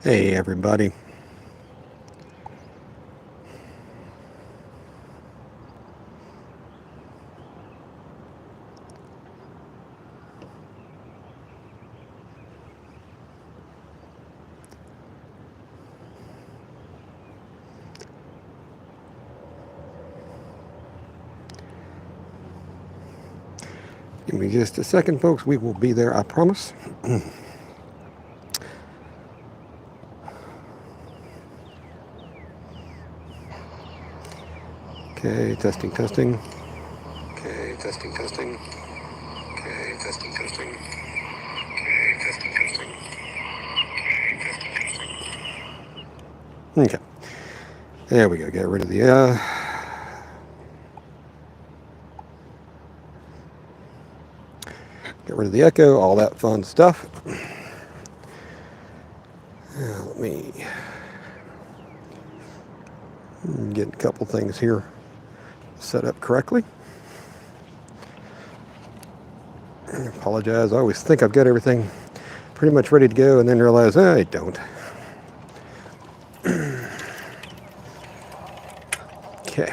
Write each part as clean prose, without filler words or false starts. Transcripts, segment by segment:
Hey everybody. Give me just a second, folks. We will be there, I promise. Okay, testing, testing. Okay, testing, testing. Okay, testing, testing. Okay, testing, testing. Okay, testing, testing. Okay. There we go. Get rid of the get rid of the echo, all that fun stuff. Let me get a couple things here set up correctly. I apologize. I always think I've got everything pretty much ready to go and then realize I don't. Okay.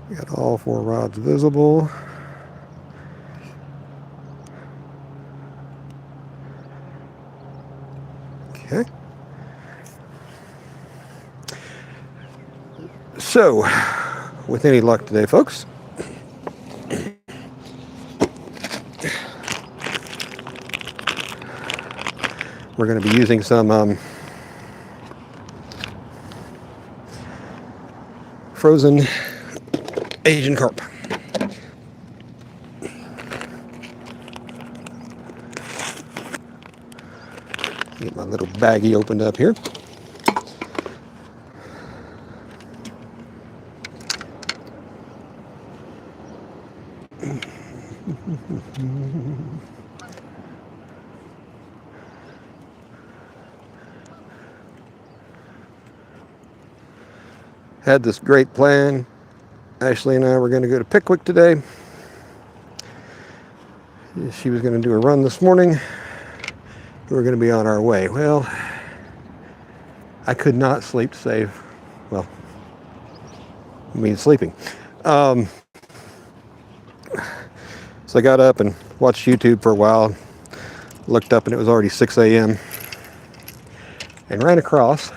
We got all 4 rods visible. Okay. So, with any luck today, folks, we're going to be using some frozen Asian carp. Get my little baggie opened up here. Had this great plan. Ashley and I were going to go to Pickwick today. She was going to do a run this morning. We were going to be on our way. Well, I could not sleep to save, well, I mean sleeping. So I got up and watched YouTube for a while. Looked up and it was already 6 a.m. and ran across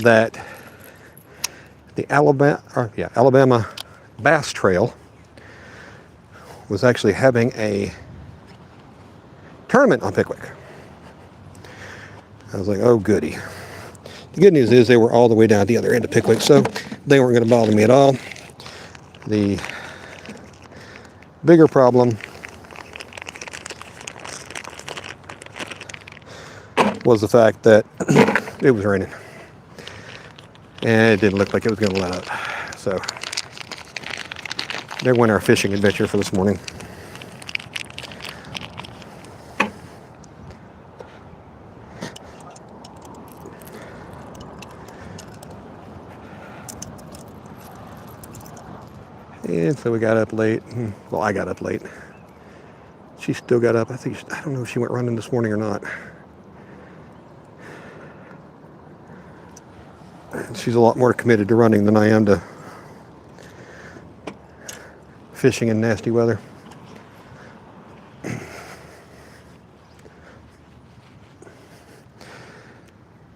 that the Alabama Bass Trail was actually having a tournament on Pickwick. I was like, oh goody. The good news is they were all the way down at the other end of Pickwick, so they weren't going to bother me at all. The bigger problem was the fact that it was raining. And it didn't look like it was going to let up. So there went our fishing adventure for this morning. And so we got up late. Well, I got up late. She still got up. I don't know if she went running this morning or not. She's a lot more committed to running than I am to fishing in nasty weather.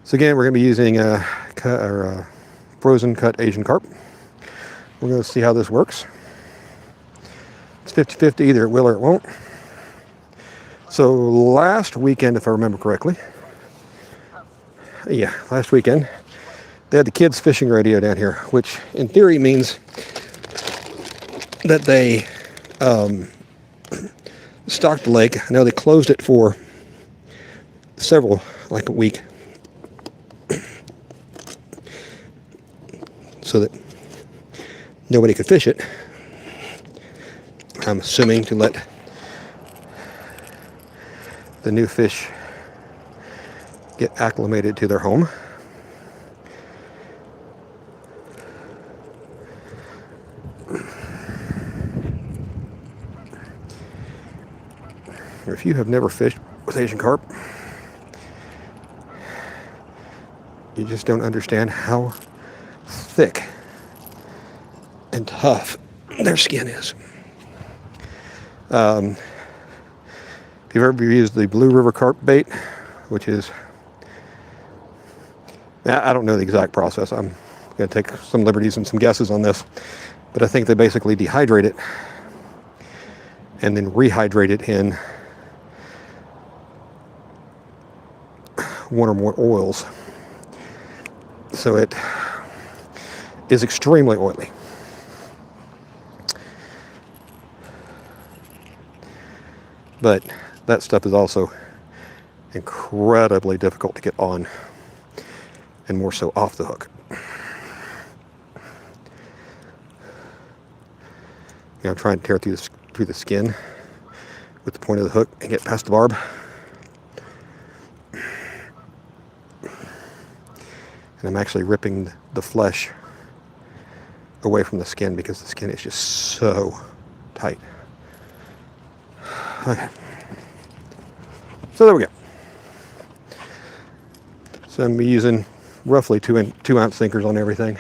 So again, we're going to be using frozen cut Asian carp. We're going to see how this works. It's 50-50, either it will or it won't. So last weekend, if I remember correctly, last weekend, they had the kids fishing radio down here, which in theory means that they stocked the lake. I know they closed it for like a week, so that nobody could fish it. I'm assuming to let the new fish get acclimated to their home. If you have never fished with Asian carp, you just don't understand how thick and tough their skin is. If you've ever used the Blue River carp bait, which is, I don't know the exact process. I'm going to take some liberties and some guesses on this, but I think they basically dehydrate it and then rehydrate it in one or more oils. So it is extremely oily. But that stuff is also incredibly difficult to get on, and more so off the hook. I'm trying to tear through the skin with the point of the hook and get past the barb. And I'm actually ripping the flesh away from the skin because the skin is just so tight. Okay. So there we go. So I'm using roughly 2 ounce sinkers on everything.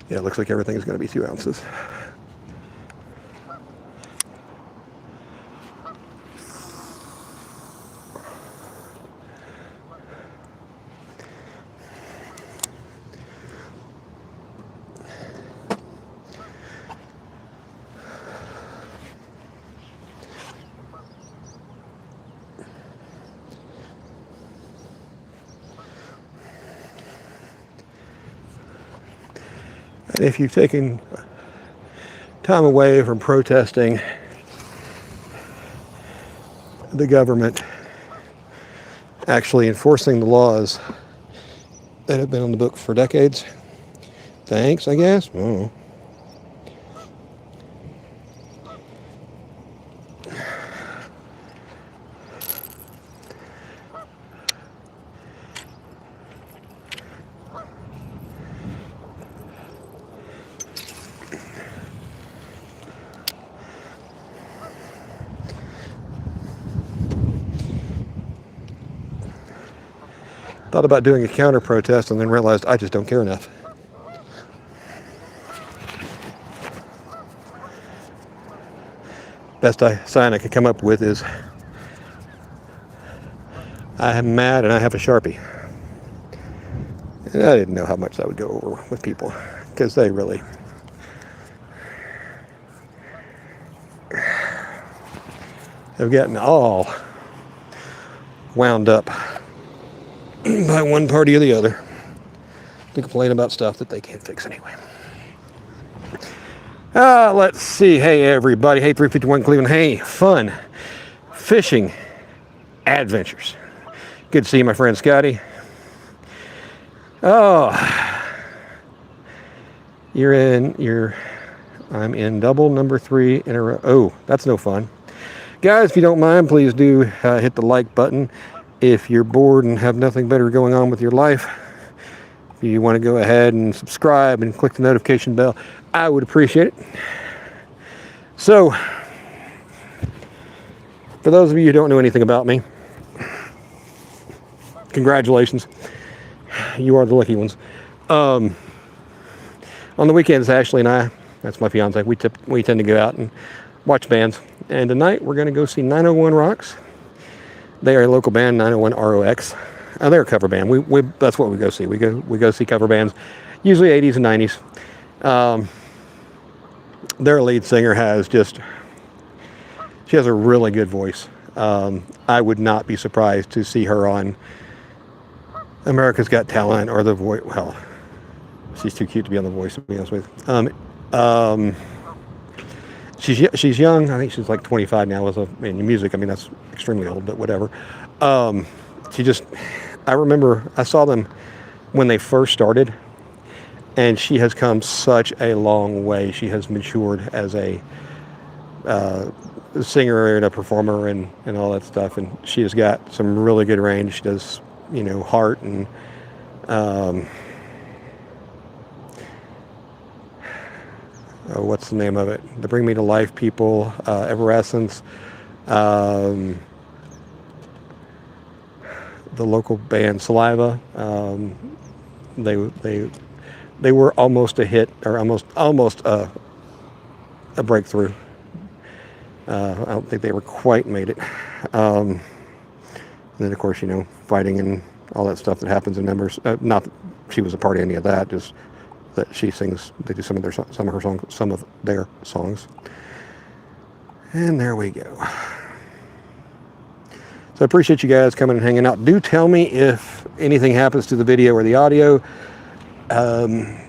Yeah, it looks like everything's going to be 2 ounces. And if you've taken time away from protesting the government actually enforcing the laws that have been on the books for decades, thanks, I guess. Oh. Thought about doing a counter protest and then realized I just don't care enough. Best sign I could come up with is I am mad and I have a Sharpie. And I didn't know how much that would go over with people because they really have gotten all wound up by one party or the other to complain about stuff that they can't fix anyway. Let's see. Hey, everybody. Hey, 351 Cleveland. Hey, fun fishing adventures. Good to see you, my friend Scotty. Oh, I'm in double number 3 in a row. Oh, that's no fun. Guys, if you don't mind, please do hit the like button. If you're bored and have nothing better going on with your life, if you want to go ahead and subscribe and click the notification bell, I would appreciate it. So, for those of you who don't know anything about me, congratulations. You are the lucky ones. On the weekends, Ashley and I, that's my fiance, we tend to go out and watch bands. And tonight, we're going to go see 901 Rocks. They are a local band, 901 ROX. They're a cover band. That's what we go see. We go see cover bands, usually 80s and 90s. Their lead singer she has a really good voice. I would not be surprised to see her on America's Got Talent or The Voice. Well, she's too cute to be on The Voice, to be honest with you. she's young. I think she's like 25 now. In music, I mean that's extremely old, but whatever. She just, I remember I saw them when they first started, and she has come such a long way. She has matured as a singer and a performer and all that stuff, and she has got some really good range. She does, Heart and what's the name of it? The Bring Me to Life people, Everessence, the local band Saliva. They were almost a hit, or almost a breakthrough. I don't think they were quite made it. And then, of course, fighting and all that stuff that happens in members. Not that she was a part of any of that, just that she sings. They do some of their songs. And there we go. So I appreciate you guys coming and hanging out. Do tell me if anything happens to the video or the audio. The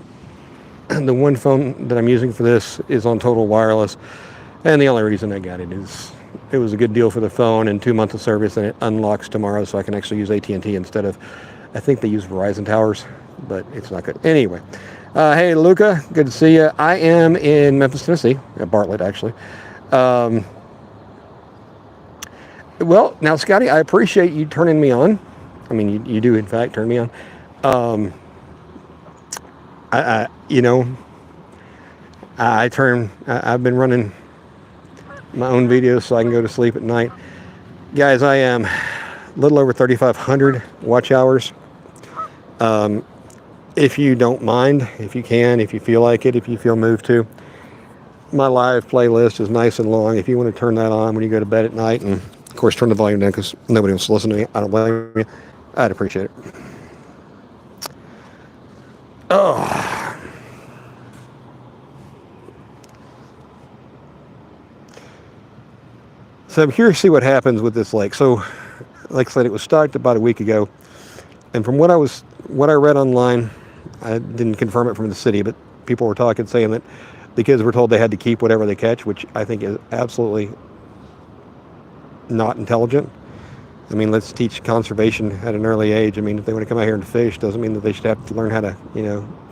one phone that I'm using for this is on total wireless, and the only reason I got it is it was a good deal for the phone and 2 months of service, and it unlocks tomorrow, so I can actually use AT&T instead of, I think they use Verizon towers, but it's not good. Anyway, hey Luca, good to see you. I am in Memphis, Tennessee, at Bartlett actually. Well, now Scotty, I appreciate you turning me on. I mean, you do in fact turn me on. I've been running my own videos so I can go to sleep at night. Guys, I am a little over 3,500 watch hours. If you don't mind, if you can, if you feel like it, if you feel moved to, my live playlist is nice and long. If you want to turn that on when you go to bed at night, and of course turn the volume down because nobody wants to listen to me, I don't blame you, I'd appreciate it. Oh. So I'm curious to see what happens with this lake. So, like I said, it was stocked about a week ago, and from what I read online, I didn't confirm it from the city, but people were saying that the kids were told they had to keep whatever they catch, which I think is absolutely not intelligent. I mean, let's teach conservation at an early age. I mean, if they want to come out here and fish, doesn't mean that they should have to learn how to,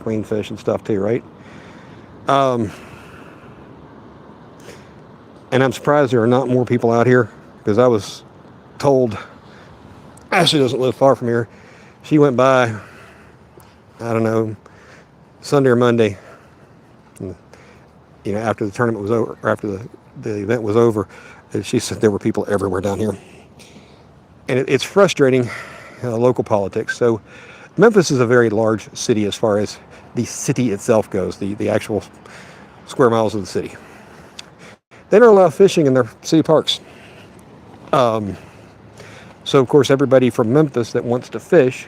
clean fish and stuff too, right? And I'm surprised there are not more people out here, because I was told, Ashley doesn't live far from here. She went by, I don't know, Sunday or Monday, and, after the tournament was over, or after the event was over, and she said there were people everywhere down here. And it's frustrating, local politics. So Memphis is a very large city as far as the city itself goes, the actual square miles of the city. They don't allow fishing in their city parks. So, of course, everybody from Memphis that wants to fish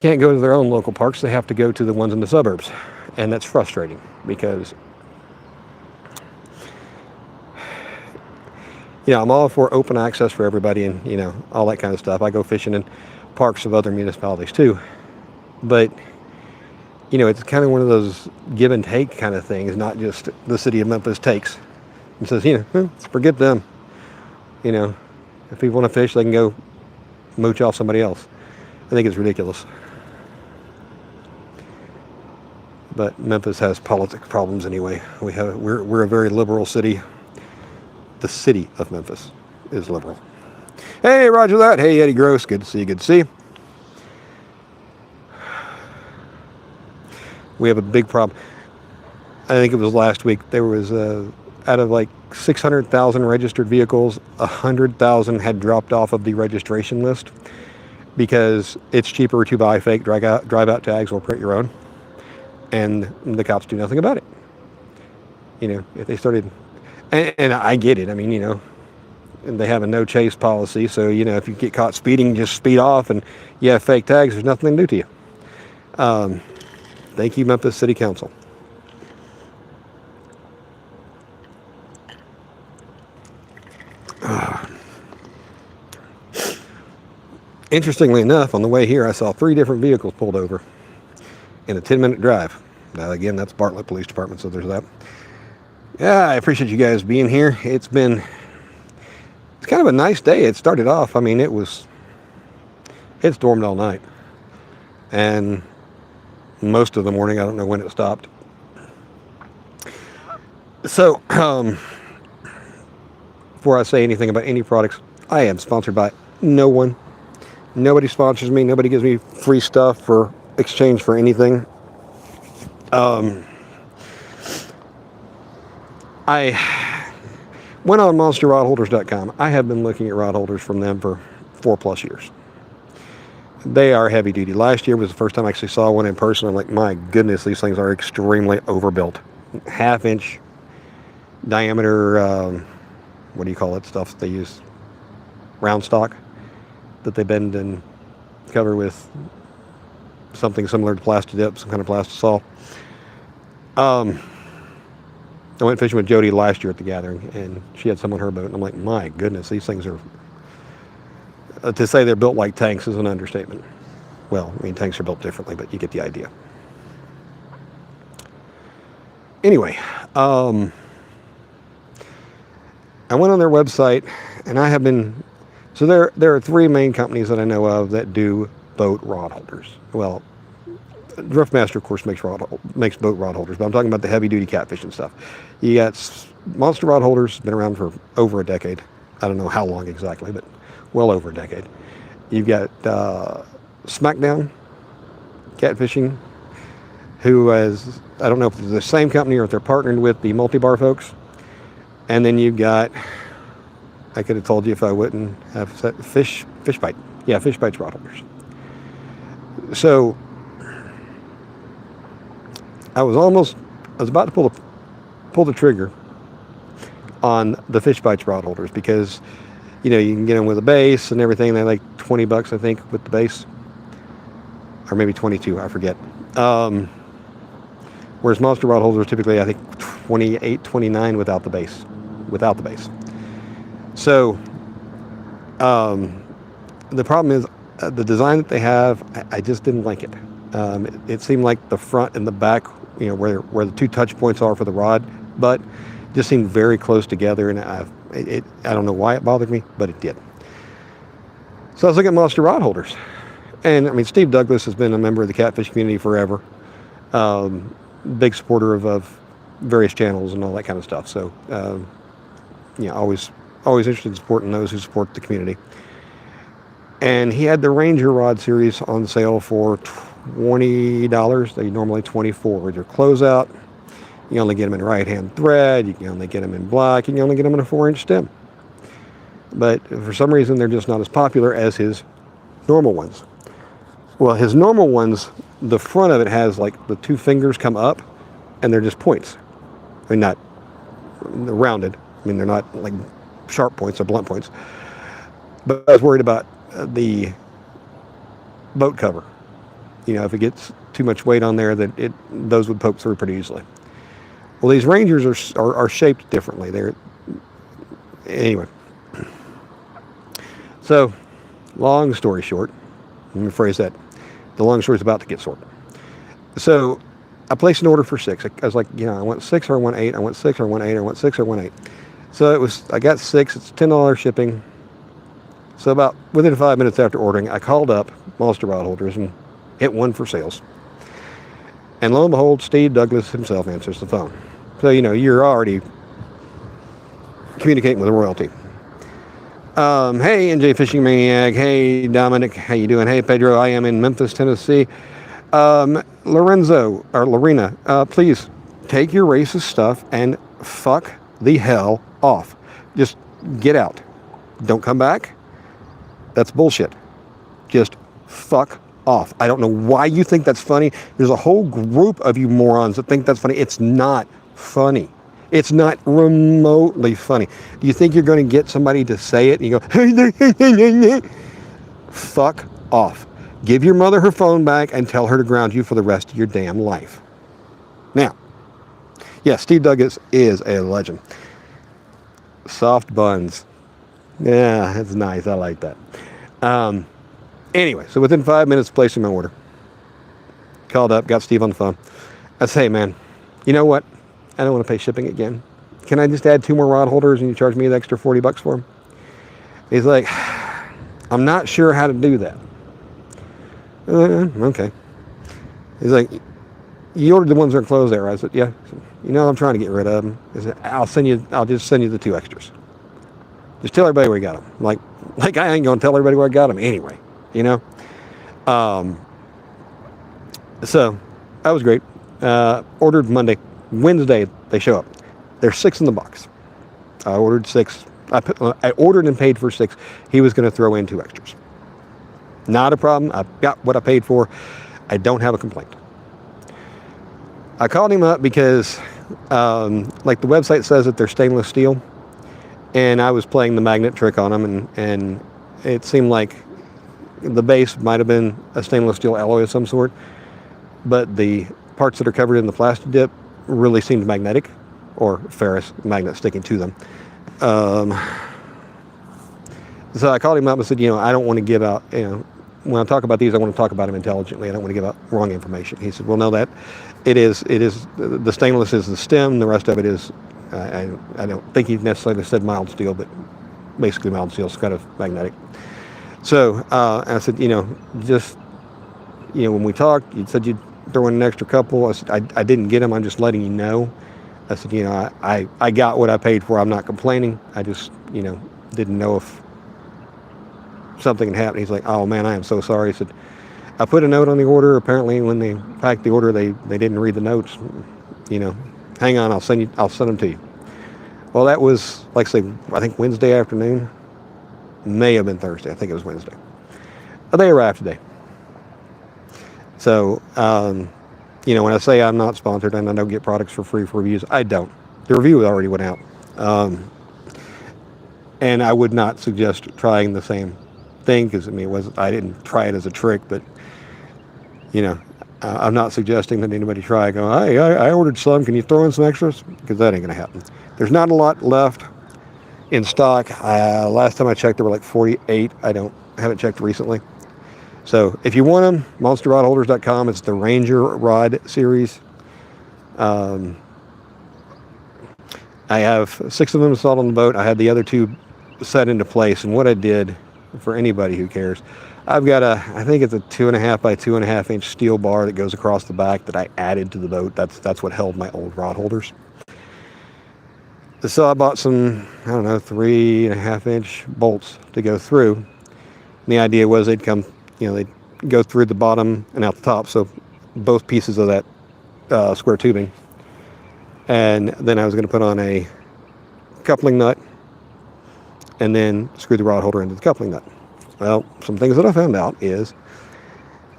can't go to their own local parks. They have to go to the ones in the suburbs. And that's frustrating because, I'm all for open access for everybody and, all that kind of stuff. I go fishing in parks of other municipalities too. But, it's kind of one of those give and take kind of things, not just the city of Memphis takes and says, forget them. If people want to fish, they can go mooch off somebody else. I think it's ridiculous. But Memphis has politics problems anyway. We're a very liberal city. The city of Memphis is liberal. Hey, Roger that. Hey, Eddie Gross. Good to see you. Good to see you. We have a big problem. I think it was last week. There was, out of like 600,000 registered vehicles, 100,000 had dropped off of the registration list because it's cheaper to buy fake drive-out tags or print your own. And the cops do nothing about it. If they started... And I get it. I mean, and they have a no chase policy. So, if you get caught speeding, just speed off and you have fake tags, there's nothing to do to you. Thank you, Memphis City Council. Interestingly enough, on the way here, I saw 3 different vehicles pulled over in a 10-minute drive. Now, again, that's Bartlett Police Department, so there's that. Yeah, I appreciate you guys being here. It's kind of a nice day. It started off, I mean, it stormed all night. And most of the morning, I don't know when it stopped. So, before I say anything about any products, I am sponsored by no one. Nobody sponsors me. Nobody gives me free stuff for exchange for anything. I went on monsterrodholders.com. I have been looking at rod holders from them for 4+ years. They are heavy duty. Last year was the first time I actually saw one in person. I'm like, my goodness, these things are extremely overbuilt. 1/2 inch diameter, what do you call it, stuff they use? Round stock that they bend and cover with something similar to plastic dip, some kind of plastisol. I went fishing with Jody last year at the gathering, and she had some on her boat, and I'm like, my goodness, these things are, to say they're built like tanks is an understatement. Well, I mean, tanks are built differently, but you get the idea. Anyway, I went on their website, and I have been, so there are 3 main companies that I know of that do boat rod holders. Well, Driftmaster, of course, makes boat rod holders, but I'm talking about the heavy-duty catfishing stuff. You got Monster Rod Holders, been around for over a decade. I don't know how long exactly, but well over a decade. You've got Smackdown Catfishing, who has, I don't know if it's the same company or if they're partnered with the Multi-Bar folks. And then you've got, I could have told you if I wouldn't have said Fish Bite. Yeah, Fish Bite's rod holders. So I was about to pull the trigger on the Fish Bites rod holders because, you can get them with a base and everything. They're like $20, I think, with the base, or maybe 22, I forget. Whereas Monster rod holders typically, I think, 28, 29 without the base. So the problem is the design that they have. I just didn't like it. It seemed like the front and the back, where the 2 touch points are for the rod, but just seemed very close together, and I don't know why it bothered me, but it did. So I was looking at Monster Rod Holders, and I mean, Steve Douglas has been a member of the catfish community forever, big supporter of various channels and all that kind of stuff. So, always interested in supporting those who support the community. And he had the Ranger Rod series on sale for $20. They normally $24 with your closeout. You only get them in right-hand thread. You can only get them in black. And you only get them in a 4-inch stem. But for some reason, they're just not as popular as his normal ones. Well, his normal ones, the front of it has like the 2 fingers come up, and they're just points. I mean, they're rounded. I mean, they're not like sharp points or blunt points. But I was worried about the boat cover. If it gets too much weight on there, that those would poke through pretty easily. Well, these Rangers are shaped differently. Anyway. So, long story short, let me phrase that. The long story is about to get short. So, I placed an order for 6. I was like, I want 6 or I want 8. I want 6 or I want 8. I want 6 or I want 8. So I got 6. It's $10 shipping. So about within 5 minutes after ordering, I called up Monster Rod Holders and hit 1 for sales. And lo and behold, Steve Douglas himself answers the phone. So, you're already communicating with royalty. Hey, NJ Fishing Maniac. Hey, Dominic. How you doing? Hey, Pedro. I am in Memphis, Tennessee. Lorenzo, or Lorena, please take your racist stuff and fuck the hell off. Just get out. Don't come back. That's bullshit. Just fuck off. I don't know why you think that's funny. There's a whole group of you morons that think that's funny. It's not funny. It's not remotely funny. Do you think you're going to get somebody to say it and you go, fuck off. Give your mother her phone back and tell her to ground you for the rest of your damn life. Now, yeah, Steve Douglas is a legend. Soft buns. Yeah, that's nice. I like that. Anyway, so within 5 minutes of placing my order, called up, got Steve on the phone. I said, hey, man, you know what? I don't want to pay shipping again. can I just add 2 more rod holders and you charge me the extra $40 for them? He's like, I'm not sure how to do that. Okay. He's like, you ordered the ones that are closed there. I said, yeah. Said, I'm trying to get rid of them. He said, I'll just send you the 2 extras. Just tell everybody where you got them. Like I ain't gonna tell everybody where I got them anyway. So that was great. Ordered Monday. Wednesday they show up. There's 6 in the box. I ordered 6. I ordered and paid for 6. He was going to throw in 2 extras. Not a problem. I got what I paid for. I don't have a complaint. I called him up because, like the website says that they're stainless steel, and I was playing the magnet trick on them, and it seemed like the base might have been a stainless steel alloy of some sort, but the parts that are covered in the plastic dip really seemed magnetic, or ferrous magnet sticking to them. So I called him up and said, I don't want to give out, when I talk about these, I want to talk about them intelligently. I don't want to give out wrong information. He said, well, no, that it is, the stainless is the stem. The rest of it is, I don't think he necessarily said mild steel, but basically mild steel is kind of magnetic. So I said, just, when we talked, you said you'd throw in an extra couple. I said, I didn't get them. I'm just letting you know. I said, I got what I paid for. I'm not complaining. I just, didn't know if something had happened. He's like, oh man, I am so sorry. He said, I put a note on the order. Apparently when they packed the order, they didn't read the notes. Hang on, I'll send them to you. Well, that was, like I say, I think Wednesday afternoon. May have been Thursday. I think it was Wednesday. They arrived today. So, when I say I'm not sponsored and I don't get products for free for reviews, I don't. The review already went out. And I would not suggest trying the same thing because, I didn't try it as a trick, but, I'm not suggesting that anybody try. Go, hey, I ordered some. Can you throw in some extras? Because that ain't going to happen. There's not a lot left in stock. Last time I checked, there were like 48. I haven't checked recently. So if you want them, monsterrodholders.com. It's the Ranger Rod series. I have 6 of them installed on the boat. I had the other 2 set into place. And what I did, for anybody who cares, I've got I think it's a 2.5 by 2.5 inch steel bar that goes across the back that I added to the boat. That's what held my old rod holders. So I bought some, 3.5 inch bolts to go through. And the idea was they'd come, they'd go through the bottom and out the top. So both pieces of that square tubing. And then I was going to put on a coupling nut and then screw the rod holder into the coupling nut. Well, some things that I found out is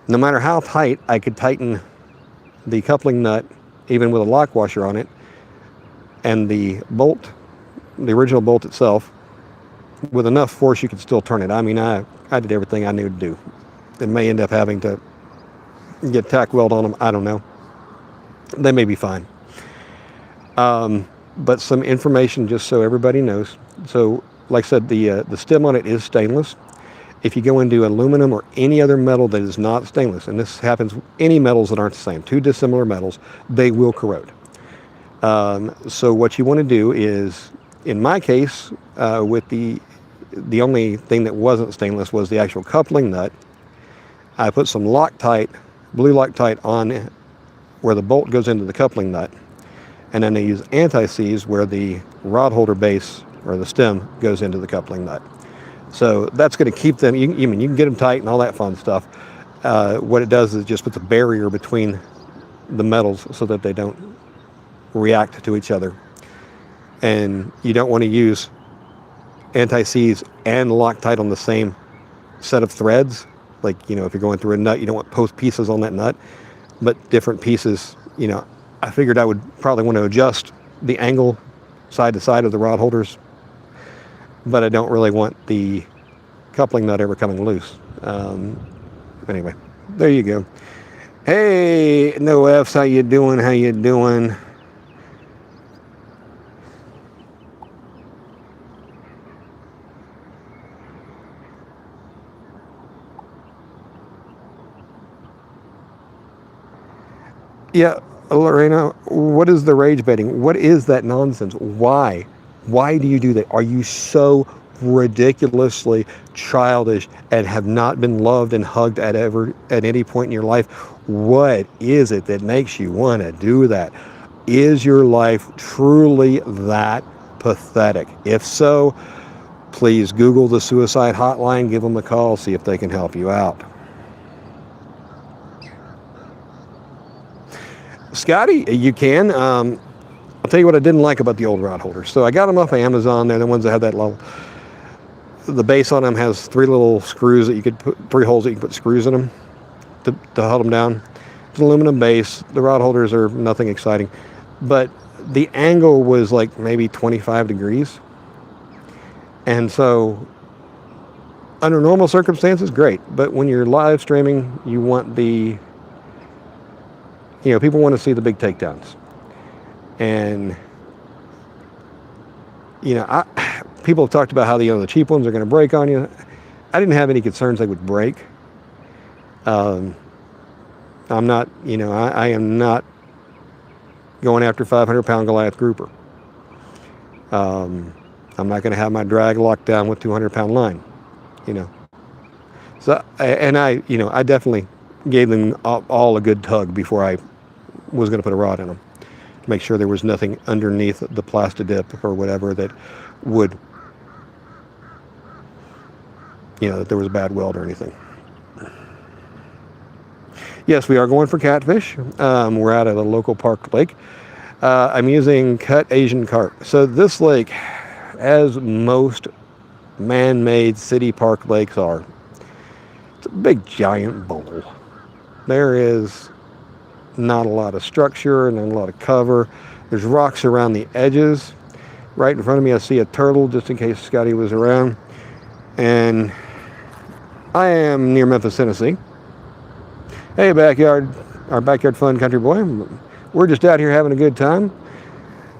no matter how tight I could tighten the coupling nut, even with a lock washer on it, and the bolt, the original bolt itself, with enough force you could still turn it. I did everything I knew to do. It may end up having to get tack weld on them. I don't know. They may be fine. But some information just so everybody knows. So, like I said, the stem on it is stainless. If you go into aluminum or any other metal that is not stainless, and this happens with any metals that aren't the same, 2 dissimilar metals, they will corrode. So what you want to do is, in my case, with the only thing that wasn't stainless was the actual coupling nut. I put some Loctite, blue Loctite on where the bolt goes into the coupling nut, and then I use anti-seize where the rod holder base or the stem goes into the coupling nut. So that's going to keep them, you can get them tight and all that fun stuff. What it does is it just puts a barrier between the metals so that they don't react to each other. And you don't want to use anti-seize and Loctite on the same set of threads. Like, if you're going through a nut, you don't want both pieces on that nut, but different pieces. I figured I would probably want to adjust the angle side to side of the rod holders, but I don't really want the coupling nut ever coming loose. Anyway, there you go. Hey, no F's, how you doing? How you doing? Yeah, Lorena, what is the rage baiting? What is that nonsense? Why? Why do you do that? Are you so ridiculously childish and have not been loved and hugged at any point in your life? What is it that makes you want to do that? Is your life truly that pathetic? If so, please Google the suicide hotline, give them a call, see if they can help you out. Scotty, you can. I'll tell you what I didn't like about the old rod holders. So I got them off of Amazon. They're the ones that have that little, the base on them has three little screws that you could put, three holes that you can put screws in them to hold them down. It's an aluminum base. The rod holders are nothing exciting, but the angle was like maybe 25 degrees. And so under normal circumstances, great. But when you're live streaming, you want people want to see the big takedowns. And, people have talked about how the cheap ones are going to break on you. I didn't have any concerns they would break. I'm not, I am not going after 500-pound Goliath grouper. I'm not going to have my drag locked down with 200-pound line, So, and I definitely gave them all a good tug before I was going to put a rod in them to make sure there was nothing underneath the Plastidip or whatever that would, that there was a bad weld or anything. Yes, we are going for catfish. We're out at a local park lake. I'm using cut Asian carp. So this lake, as most man-made city park lakes are, it's a big giant bowl. There is not a lot of structure and not a lot of cover. There's rocks around the edges. Right in front of me I see a turtle, just in case Scotty was around. And I am near Memphis, Tennessee. Hey, our backyard fun country boy. We're just out here having a good time,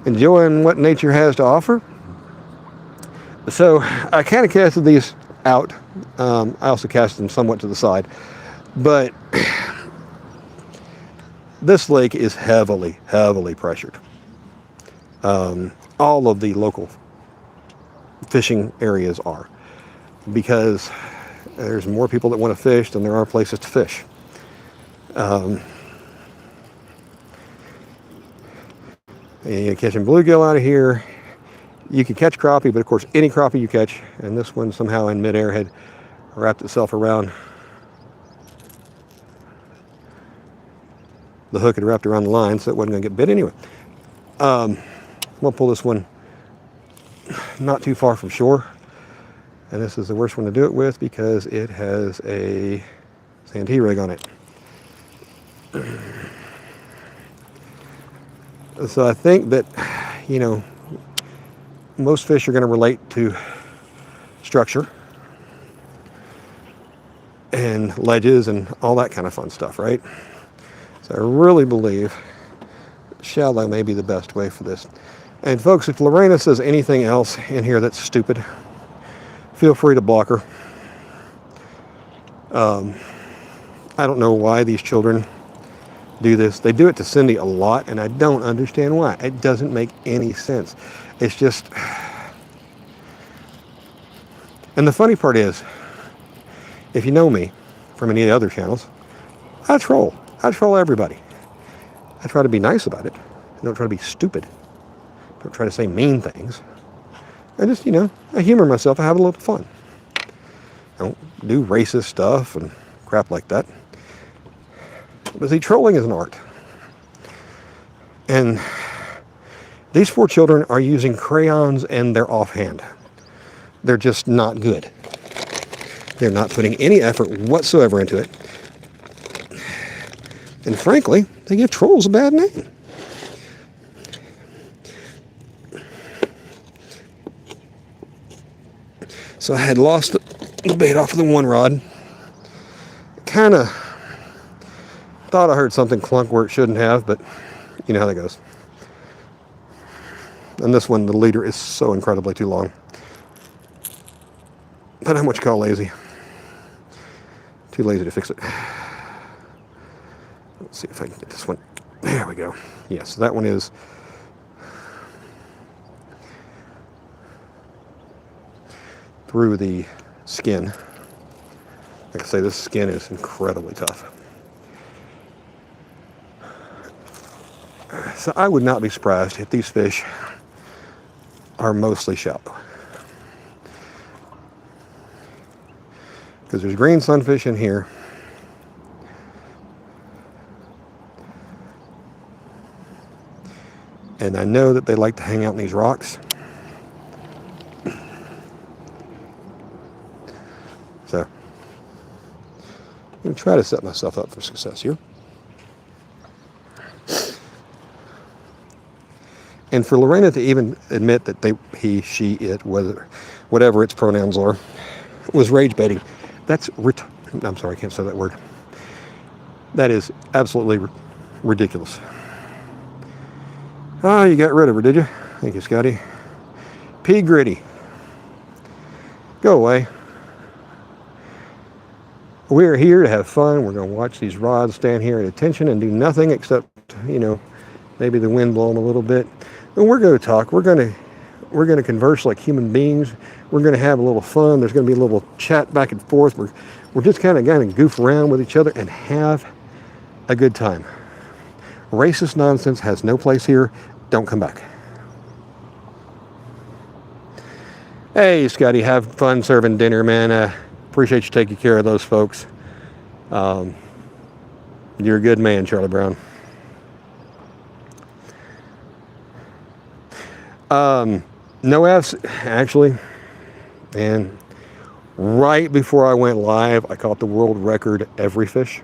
enjoying what nature has to offer. So I kind of casted these out. I also cast them somewhat to the side. But this lake is heavily, heavily pressured. All of the local fishing areas are, because there's more people that want to fish than there are places to fish. You're catching bluegill out of here. You can catch crappie, but of course any crappie you catch, and this one somehow in midair had wrapped itself around. The hook had wrapped around the line, so it wasn't going to get bit anyway. We'll pull this one not too far from shore. And this is the worst one to do it with because it has a Santee rig on it. So I think that, most fish are going to relate to structure and ledges and all that kind of fun stuff, right? So I really believe shallow may be the best way for this. And folks, if Lorena says anything else in here that's stupid, feel free to block her. I don't know why these children do this. They do it to Cindy a lot, and I don't understand why. It doesn't make any sense. It's just... And the funny part is, if you know me from any of the other channels, I troll. I troll everybody. I try to be nice about it. I don't try to be stupid. I don't try to say mean things. I just, I humor myself. I have a little fun. I don't do racist stuff and crap like that. But see, trolling is an art. And these four children are using crayons and they're offhand. They're just not good. They're not putting any effort whatsoever into it. And frankly, they give trolls a bad name. So I had lost the bait off of the one rod. Kind of thought I heard something clunk where it shouldn't have, but you know how that goes. And this one, the leader is so incredibly too long. But I'm what you call lazy. Too lazy to fix it. Let's see if I can get this one There we go. Yes, that one is through the skin. Like I say, this skin is incredibly tough. So I would not be surprised if these fish are mostly shallow. Because there's green sunfish in here. And I know that they like to hang out in these rocks. So I'm going to try to set myself up for success here. And for Lorena to even admit that he, she, it, whatever its pronouns are, was rage baiting, that's, I'm sorry, I can't say that word. That is absolutely ridiculous. Oh, you got rid of her, did you? Thank you, Scotty. P. Gritty. Go away. We are here to have fun. We're going to watch these rods stand here at attention and do nothing except, maybe the wind blow them a little bit. And we're going to talk. We're going to converse like human beings. We're going to have a little fun. There's going to be a little chat back and forth. We're just kind of goof around with each other and have a good time. Racist nonsense has no place here. Don't come back. Hey, Scotty, have fun serving dinner, man. Appreciate you taking care of those folks. You're a good man, Charlie Brown. No F's, actually. And right before I went live, I caught the world record every fish.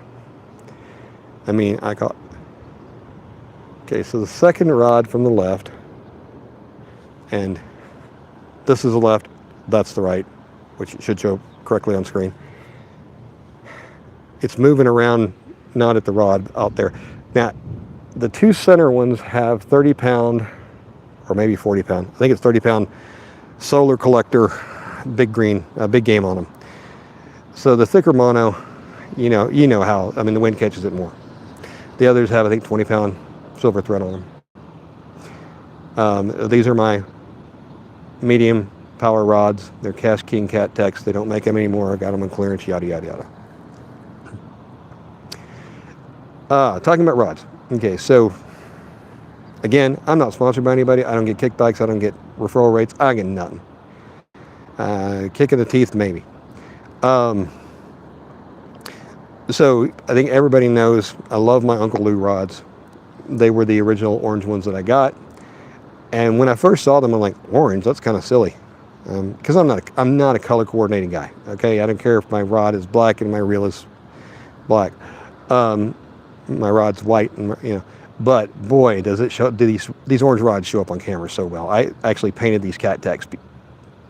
I mean, I caught... Okay, so the second rod from the left, and this is the left, that's the right, which should show correctly on screen. It's moving around, not at the rod out there. Now, the two center ones have 30-pound, or maybe 40-pound. I think it's 30-pound solar collector, big green, big game on them. So the thicker mono, you know how, I mean, the wind catches it more. The others have, I think, 20-pound silver thread on them. These are my medium power rods. They're Cash King Cat Tex. They don't make them anymore. I got them on clearance, yada, yada, yada. Talking about rods. Okay, so again, I'm not sponsored by anybody. I don't get kickbacks. I don't get referral rates. I get nothing. Kick in the teeth, maybe. So I think everybody knows I love my Uncle Lou rods. They were the original orange ones that I got. And when I first saw them, I'm like, orange? That's kind of silly. Because I'm not a color coordinating guy. Okay, I don't care if my rod is black and my reel is black. My rod's white, and But boy, does it show! Do these orange rods show up on camera so well? I actually painted these Cat Tex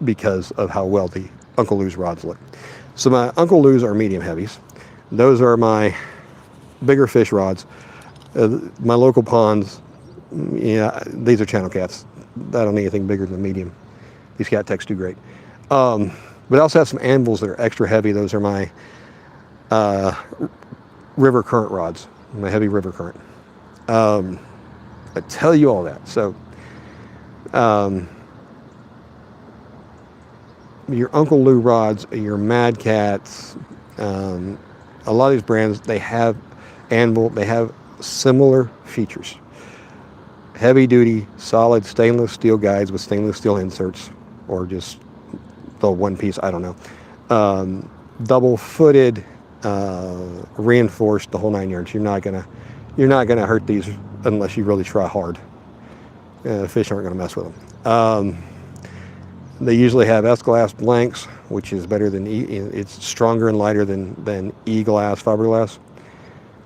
because of how well the Uncle Lou's rods look. So my Uncle Lou's are medium heavies. Those are my bigger fish rods. My local ponds, these are channel cats. I don't need anything bigger than medium. These Cat Tex do great. But I also have some anvils that are extra heavy. Those are my river current rods, my heavy river current. I tell you all that. So your Uncle Lou rods, your Mad Cats, a lot of these brands, they have anvil, they have similar features. Heavy duty, solid stainless steel guides with stainless steel inserts, or just the one piece, I don't know. Double footed, reinforced, the whole 9 yards. You're not gonna hurt these unless you really try hard. Fish aren't gonna mess with them. They usually have S-glass blanks, which is better than it's stronger and lighter than E-glass, fiberglass.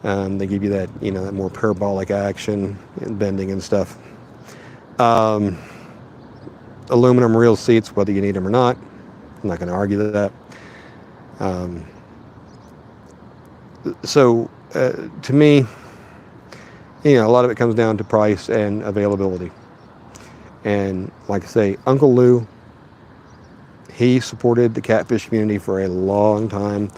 They give you that, that more parabolic action and bending and stuff. Aluminum reel seats, whether you need them or not. I'm not going to argue that. So to me, a lot of it comes down to price and availability. And like I say, Uncle Lou, he supported the catfish community for a long time.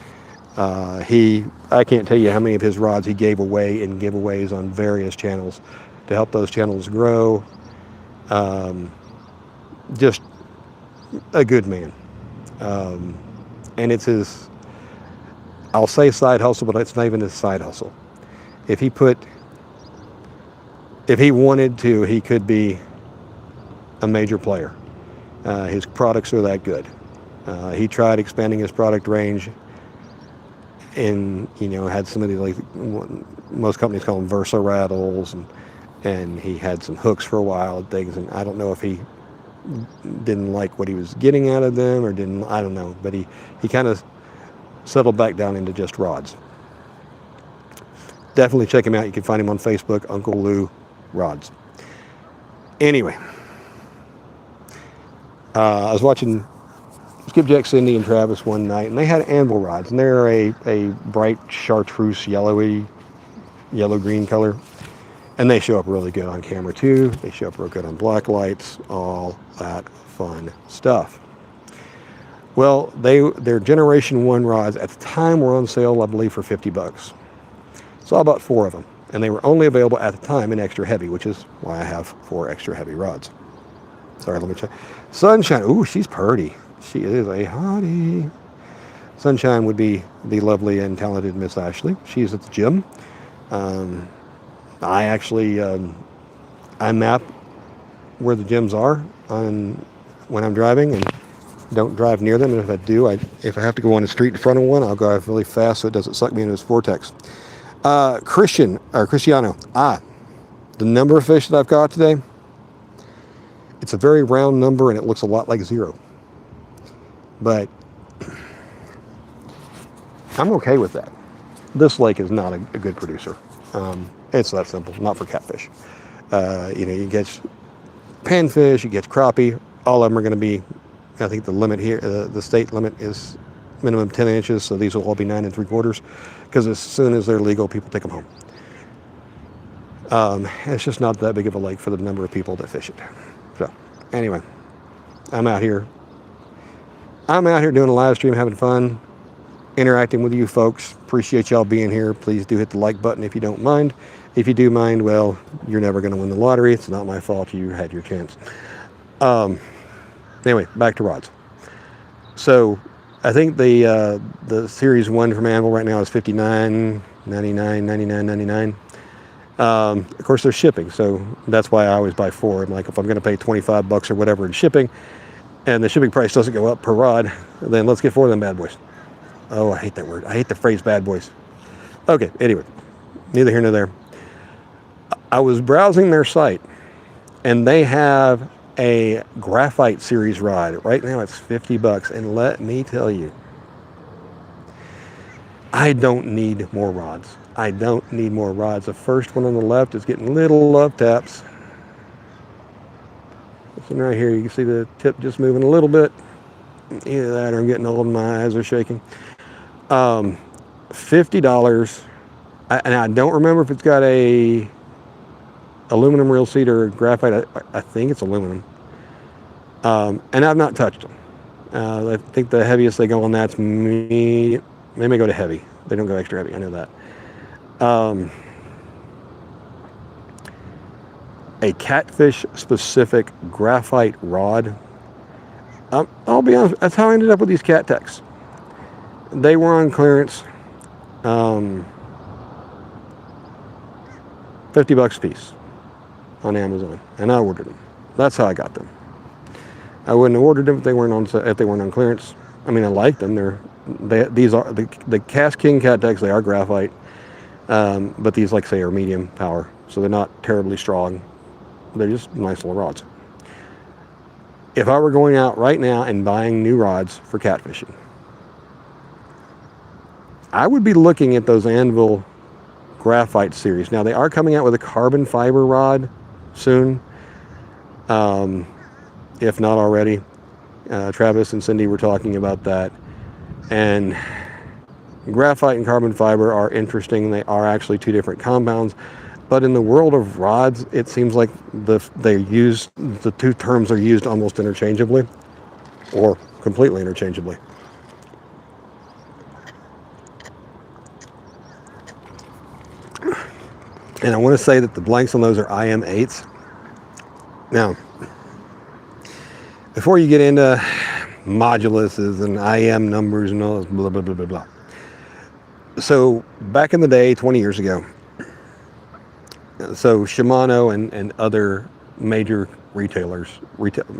I can't tell you how many of his rods he gave away in giveaways on various channels to help those channels grow. Just a good man. And it's his, I'll say side hustle, but it's not even his side hustle. If he put, if he wanted to, he could be a major player. His products are that good. He tried expanding his product range and, had some of the, like, most companies call them Versa rattles, and he had some hooks for a while and things, and I don't know if he didn't like what he was getting out of them or I don't know, but he kind of settled back down into just rods. Definitely check him out. You can find him on Facebook, Uncle Lou Rods. Anyway, I was watching Skipjack, Cindy, and Travis one night, and they had anvil rods, and they're a bright chartreuse yellow-green color, and they show up really good on camera too. They show up real good on black lights, all that fun stuff. Well, their Generation 1 rods at the time were on sale, I believe, for $50. So I bought 4 of them, and they were only available at the time in extra heavy, which is why I have 4 extra heavy rods. Sorry, let me check. Sunshine, ooh, she's purty. She is a hottie. Sunshine would be the lovely and talented Miss Ashley. She's at the gym. I actually, I map where the gyms are when I'm driving, and don't drive near them. And if I do, if I have to go on the street in front of one, I'll drive really fast so it doesn't suck me into its vortex. Cristiano. The number of fish that I've caught today, it's a very round number, and it looks a lot like 0. But I'm okay with that. This lake is not a good producer. It's that simple, not for catfish. You get panfish, you get crappie, all of them are going to be, I think the limit here, the state limit is minimum 10 inches, so these will all be 9 3/4, because as soon as they're legal, people take them home. It's just not that big of a lake for the number of people that fish it. So, anyway, I'm out here doing a live stream, having fun, interacting with you folks. Appreciate y'all being here. Please do hit the like button if you don't mind. If you do mind, well, you're never going to win the lottery. It's not my fault. You had your chance. Anyway, back to rods. So I think the Series 1 from Anvil right now is $59.99, $99.99. Of course, there's shipping, so that's why I always buy 4. I'm like, if I'm going to pay $25 or whatever in shipping, and the shipping price doesn't go up per rod, then let's get 4 of them bad boys. Oh, I hate that word. I hate the phrase bad boys. Okay, anyway, neither here nor there. I was browsing their site, and they have a graphite series rod. Right now it's $50, and let me tell you, I don't need more rods. I don't need more rods. The first one on the left is getting little love taps. This one right here, you can see the tip just moving a little bit. Either that or I'm getting old and my eyes are shaking. $50. And I don't remember if it's got a aluminum reel seat or graphite. I think it's aluminum. And I've not touched them. I think the heaviest they go on that's me. They may go to heavy. They don't go extra heavy. I know that. A catfish specific graphite rod. I'll be honest, that's how I ended up with these cat techs. They were on clearance, $50 a piece on Amazon, and I ordered them. That's how I got them. I wouldn't have ordered them if they weren't on clearance. I mean, I like them. These are the Cast King cat techs. They are graphite, but these, like I say, are medium power, so they're not terribly strong. They're just nice little rods. If I were going out right now and buying new rods for catfishing, I would be looking at those Anvil graphite series. Now, they are coming out with a carbon fiber rod soon, if not already. Travis and Cindy were talking about that. And graphite and carbon fiber are interesting. They are actually 2 different compounds. But in the world of rods, it seems like the 2 terms are used almost interchangeably, or completely interchangeably. And I want to say that the blanks on those are IM8s. Now, before you get into moduluses and IM numbers and all this blah, blah, blah, blah, blah. So back in the day, 20 years ago, so Shimano and other major retailers,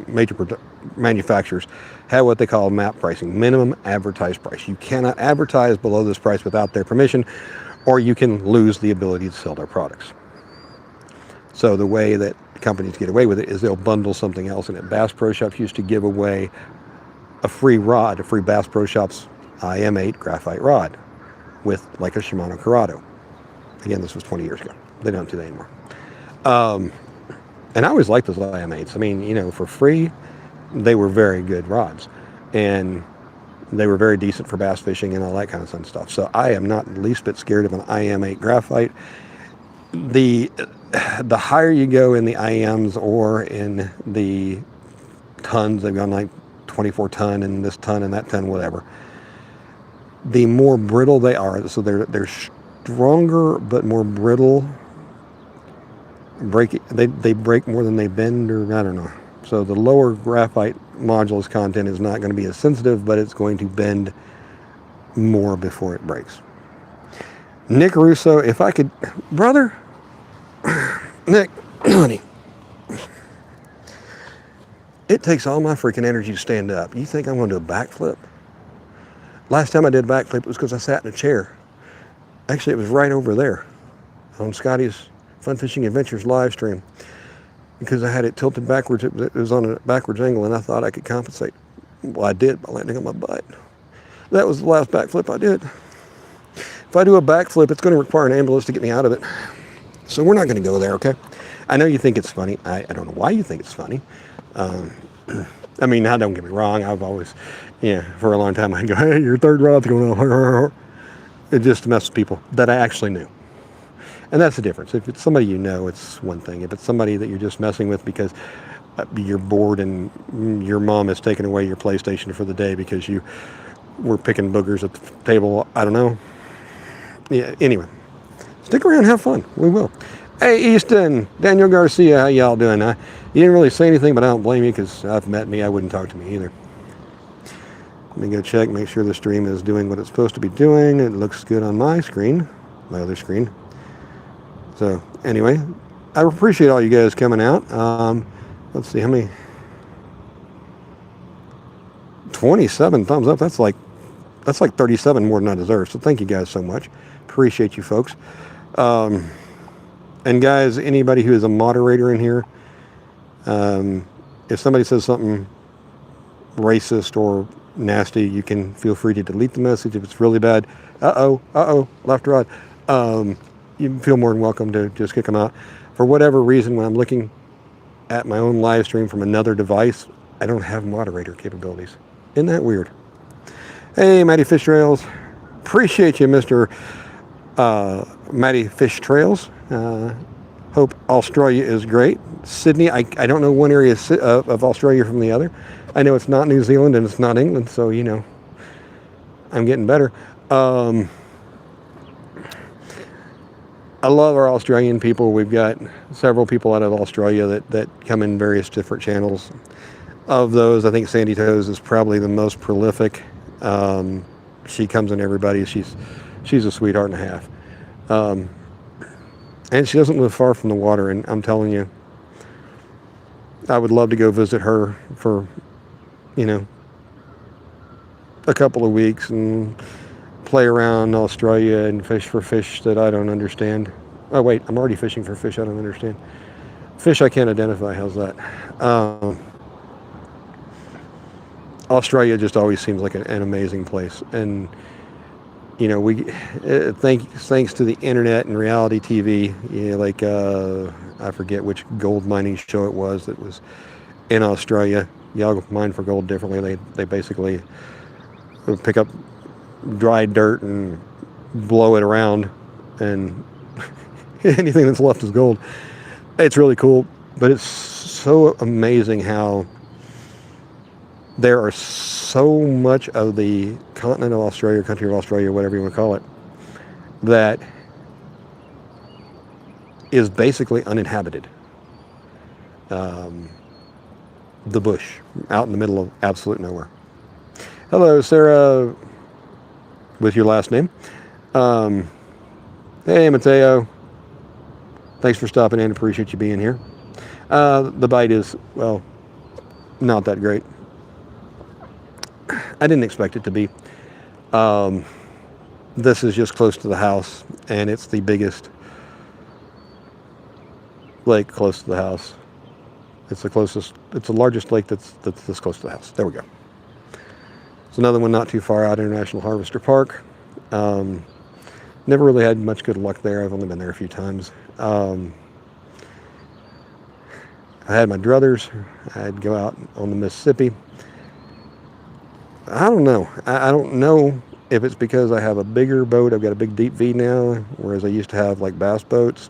major manufacturers have what they call MAP pricing, minimum advertised price. You cannot advertise below this price without their permission, or you can lose the ability to sell their products. So the way that companies get away with it is they'll bundle something else in it. Bass Pro Shops used to give away a free rod, a free Bass Pro Shops IM8 graphite rod with like a Shimano Corrado. Again, this was 20 years ago. They don't do that anymore. And I always liked those IM8s. I mean, you know, for free, they were very good rods. And they were very decent for bass fishing and all that kind of fun stuff. So I am not the least bit scared of an IM8 graphite. The higher you go in the IMs or in the tons, they've gone like 24 ton and this ton and that ton, whatever, the more brittle they are. So they're stronger but more brittle. They break more than they bend, or I don't know. So the lower graphite modulus content is not going to be as sensitive, but it's going to bend more before it breaks. Nick Russo, if I could, brother, Nick, honey, it takes all my freaking energy to stand up. You think I'm going to do a backflip? Last time I did a backflip, it was because I sat in a chair. Actually, it was right over there on Scotty's Fun Fishing Adventures live stream, because I had it tilted backwards. It was on a backwards angle, and I thought I could compensate. Well, I did by landing on my butt. That was the last backflip I did. If I do a backflip, it's going to require an ambulance to get me out of it. So we're not going to go there, okay? I know you think it's funny. I don't know why you think it's funny. I mean, now don't get me wrong. I've always, for a long time, I'd go, hey, your third rod's going on. It just to mess with people that I actually knew. And that's the difference. If it's somebody you know, it's one thing. If it's somebody that you're just messing with because you're bored and your mom has taken away your PlayStation for the day because you were picking boogers at the table, I don't know. Yeah, anyway, stick around, have fun. We will. Hey, Easton, Daniel Garcia, how y'all doing? You didn't really say anything, but I don't blame you, because I've met me, I wouldn't talk to me either. Let me go check, make sure the stream is doing what it's supposed to be doing. It looks good on my screen, my other screen. So anyway, I appreciate all you guys coming out. Let's see how many. 27 thumbs up. That's like 37 more than I deserve. So thank you guys so much. Appreciate you folks. And guys, anybody who is a moderator in here, if somebody says something racist or nasty, you can feel free to delete the message. If it's really bad, left, right, you feel more than welcome to just kick them out. For whatever reason, when I'm looking at my own live stream from another device, I don't have moderator capabilities. Isn't that weird? Hey, Matty Fish Trails. Appreciate you, Mr. Matty Fish Trails. Hope Australia is great. Sydney, I don't know one area of Australia from the other. I know it's not New Zealand and it's not England, so, I'm getting better. I love our Australian people. We've got several people out of Australia that come in various different channels. Of those, I think Sandy Toes is probably the most prolific. She comes in everybody. She's a sweetheart and a half. And she doesn't live far from the water, and I'm telling you, I would love to go visit her for, a couple of weeks and play around Australia and fish for fish that I don't understand. Oh wait, I'm already fishing for fish I don't understand. Fish I can't identify, how's that? Australia just always seems like an amazing place. And, thanks to the internet and reality TV, I forget which gold mining show it was that was in Australia. Y'all mine for gold differently. They basically pick up dry dirt and blow it around, and anything that's left is gold. It's really cool, but it's so amazing how there are so much of the continent of Australia, country of Australia, whatever you want to call it, that is basically uninhabited. The bush, out in the middle of absolute nowhere. Hello, Sarah, with your last name. Hey, Mateo. Thanks for stopping in. Appreciate you being here. The bite is, well, not that great. I didn't expect it to be. This is just close to the house, and it's the biggest lake close to the house. It's the largest lake that's this close to the house. There we go. It's another one not too far out, International Harvester Park. Never really had much good luck there. I've only been there a few times. I had my druthers. I'd go out on the Mississippi. I don't know. I don't know if it's because I have a bigger boat. I've got a big deep V now, whereas I used to have like bass boats.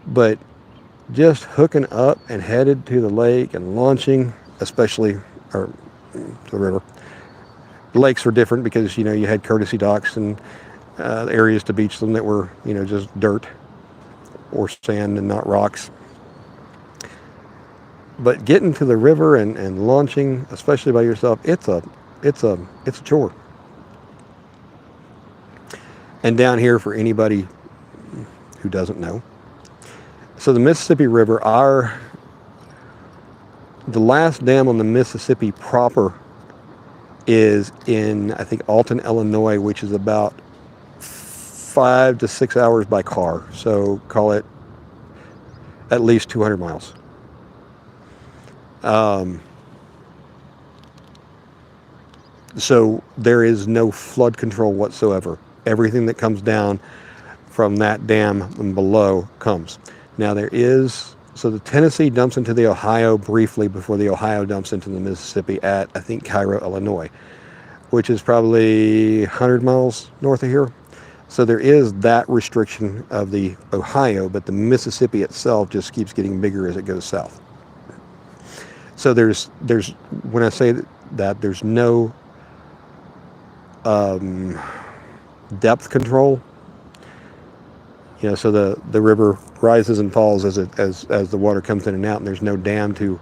But just hooking up and headed to the lake and launching, especially, or the river. The lakes were different because, you had courtesy docks and areas to beach them that were, just dirt or sand and not rocks. But getting to the river and launching, especially by yourself, it's a chore. And down here, for anybody who doesn't know, so the Mississippi River, the last dam on the Mississippi proper is in, I think, Alton, Illinois, which is about 5 to 6 hours by car. So call it at least 200 miles. So there is no flood control whatsoever. Everything that comes down from that dam and below comes. Now so the Tennessee dumps into the Ohio briefly before the Ohio dumps into the Mississippi at, I think, Cairo, Illinois, which is probably 100 miles north of here. So there is that restriction of the Ohio, but the Mississippi itself just keeps getting bigger as it goes south. So there's when I say that there's no depth control. So the river rises and falls as the water comes in and out, and there's no dam to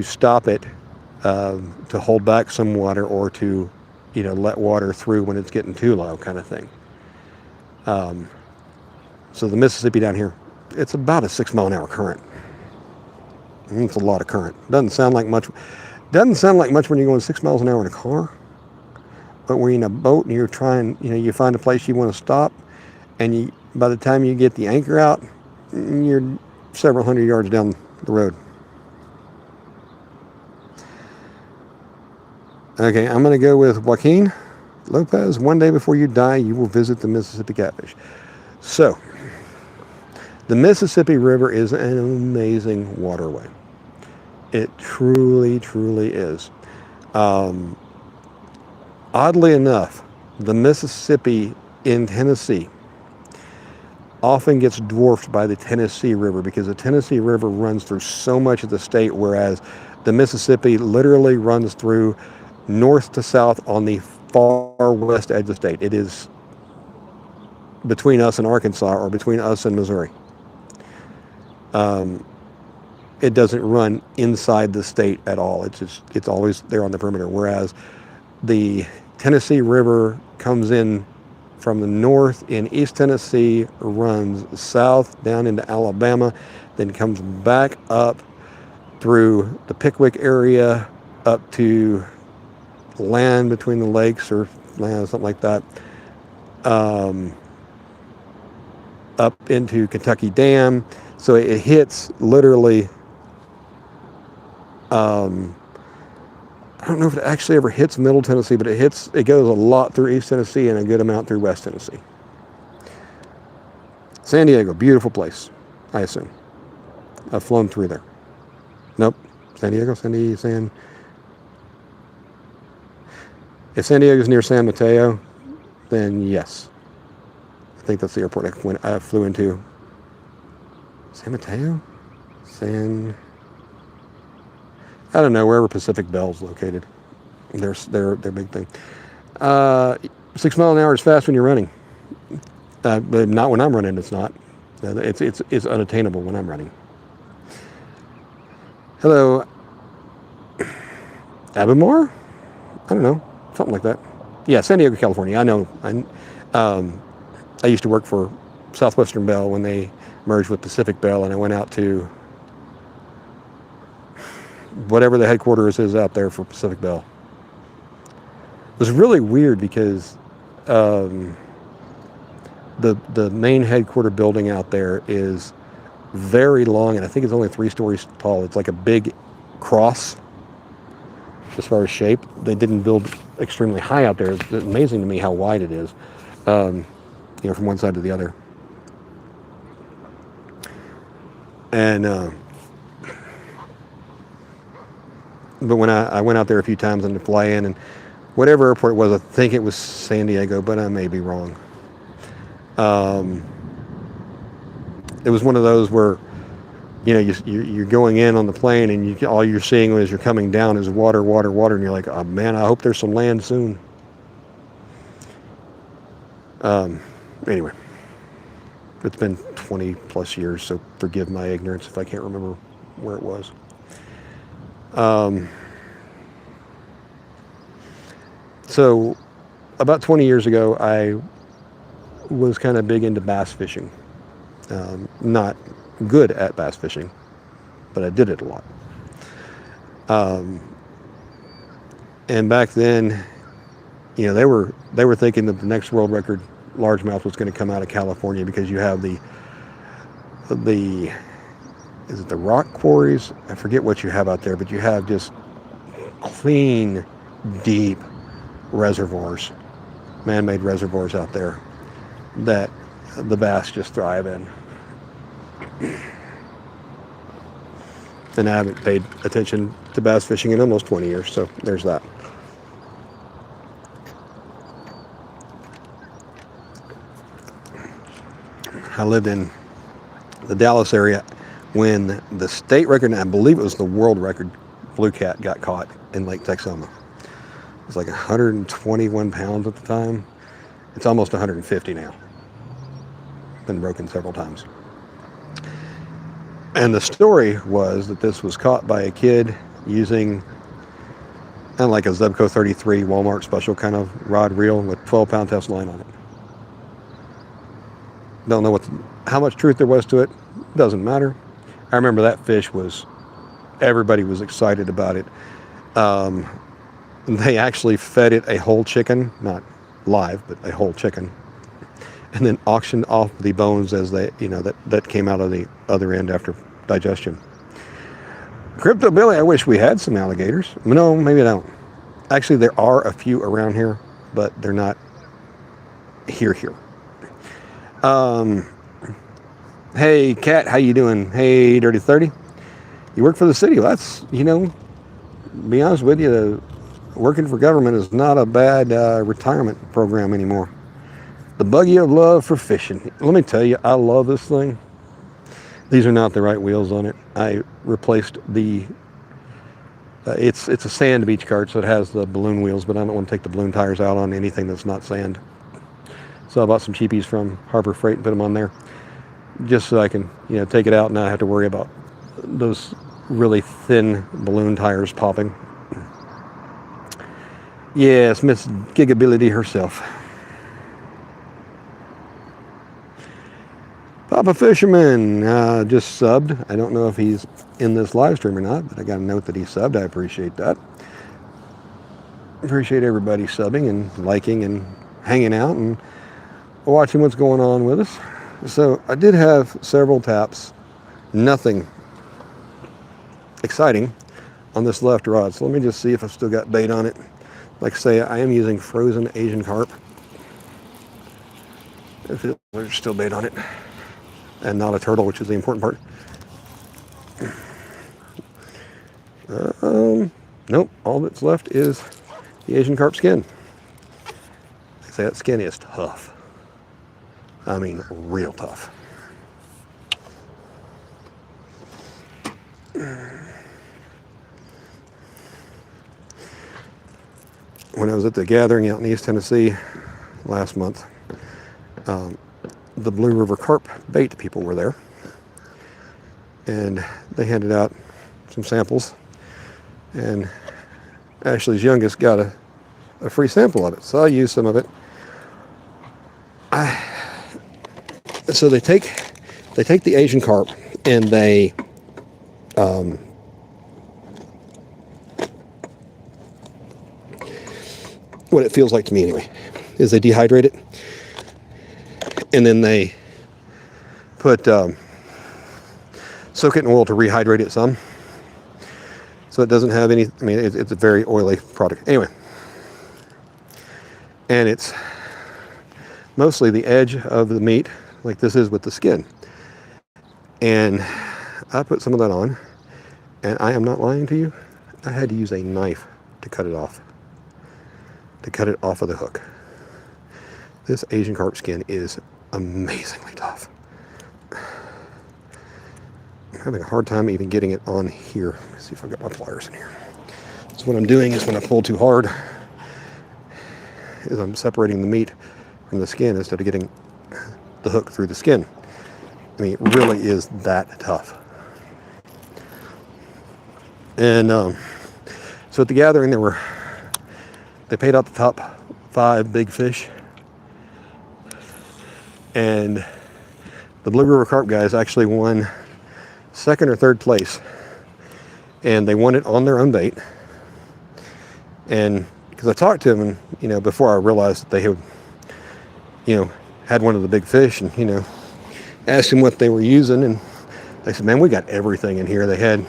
stop it, to hold back some water, or to let water through when it's getting too low, kind of thing. So the Mississippi down here, it's about a 6 mile an hour current. It's a lot of current. Doesn't sound like much when you're going 6 miles an hour in a car. But when you're in a boat and you're trying, you find a place you want to stop, and by the time you get the anchor out, you're several hundred yards down the road. Okay, I'm going to go with Joaquin Lopez. One day before you die, you will visit the Mississippi Catfish. So, the Mississippi River is an amazing waterway. It truly, truly is. Oddly enough, the Mississippi in Tennessee often gets dwarfed by the Tennessee River because the Tennessee River runs through so much of the state, whereas the Mississippi literally runs through north to south on the far west edge of the state. It is between us and Arkansas, or between us and Missouri. It doesn't run inside the state at all. It's always there on the perimeter, whereas the Tennessee River comes in from the north in East Tennessee, runs south down into Alabama, then comes back up through the Pickwick area up to land between the lakes, or land, something like that, up into Kentucky Dam. So it hits literally, I don't know if it actually ever hits Middle Tennessee, but it goes a lot through East Tennessee and a good amount through West Tennessee. San Diego, beautiful place, I assume. I've flown through there. Nope. San Diego, if San Diego's near San Mateo, then yes. I think that's the airport I flew into. San Mateo? I don't know, wherever Pacific Bell's located. Their big thing. 6 mile an hour is fast when you're running. But not when I'm running, it's not. It's unattainable when I'm running. Hello, Abamar? I don't know, something like that. Yeah, San Diego, California. I know. I used to work for Southwestern Bell when they merged with Pacific Bell, and I went out to whatever the headquarters is out there for Pacific Bell. It was really weird because the main headquarter building out there is very long, and I think it's only 3 stories tall. It's like a big cross as far as shape. They didn't build extremely high out there. It's amazing to me how wide it is, from one side to the other. And but when I went out there a few times and to fly in, and whatever airport it was, I think it was San Diego, but I may be wrong. It was one of those where, you're going in on the plane, and all you're seeing as you're coming down is water, water, water, and you're like, oh man, I hope there's some land soon. Anyway, it's been 20 plus years, so forgive my ignorance if I can't remember where it was. So about 20 years ago, I was kind of big into bass fishing. Not good at bass fishing, but I did it a lot. And back then, they were thinking that the next world record largemouth was going to come out of California, because you have the is it the rock quarries? I forget what you have out there, but you have just clean, deep reservoirs, man-made reservoirs out there that the bass just thrive in. And I haven't paid attention to bass fishing in almost 20 years, so there's that. I lived in the Dallas area when the state record, and I believe it was the world record, blue cat got caught in Lake Texoma. It was like 121 pounds at the time. It's almost 150 now. Been broken several times. And the story was that this was caught by a kid using kind of like a Zebco 33 Walmart special kind of rod reel with 12-pound test line on it. Don't know how much truth there was to it. Doesn't matter. I remember that fish everybody was excited about it. They actually fed it a whole chicken, not live, but a whole chicken, and then auctioned off the bones as they, that came out of the other end after digestion. Crypto Billy, I wish we had some alligators. No, maybe I don't. Actually, there are a few around here, but they're not here. Hey, Kat, how you doing? Hey, Dirty 30. You work for the city. Well, that's, be honest with you, working for government is not a bad retirement program anymore. The buggy of love for fishing. Let me tell you, I love this thing. These are not the right wheels on it. I replaced it's a sand beach cart, so it has the balloon wheels, but I don't want to take the balloon tires out on anything that's not sand. So I bought some cheapies from Harbor Freight and put them on there, just so I can, take it out and not have to worry about those really thin balloon tires popping. Yes, Miss Gigability herself. Papa Fisherman just subbed. I don't know if he's in this live stream or not, but I got a note that he subbed. I appreciate that. Appreciate everybody subbing and liking and hanging out and watching what's going on with us. So I did have several taps. Nothing exciting on this left rod. So let me just see if I've still got bait on it. Like I say, I am using frozen Asian carp. If there's still bait on it. And not a turtle, which is the important part. Nope, all that's left is the Asian carp skin. They say that skin is tough. I mean, real tough. When I was at the gathering out in East Tennessee last month, the Blue River Carp bait people were there, and they handed out some samples, and Ashley's youngest got a free sample of it, so I used some of it. So they take the Asian carp and they what it feels like to me anyway is they dehydrate it, and then they put soak it in oil to rehydrate it some, so it doesn't have any. I mean, it's a very oily product anyway, and it's mostly the edge of the meat, like this is with the skin. And I put some of that on, and I am not lying to you, I had to use a knife to cut it off of the hook. This Asian carp skin is amazingly tough. I'm having a hard time even getting it on here. Let's see if I've got my pliers in here. So what I'm doing is when I pull too hard, is I'm separating the meat from the skin instead of getting the hook through the skin. I mean, it really is that tough. And so at the gathering, they paid out the top 5 big fish, and the Blue River Carp guys actually won 2nd or 3rd place, and they won it on their own bait. And because I talked to them, and before I realized that they had had one of the big fish, and asked them what they were using, and they said, man, we got everything in here. They had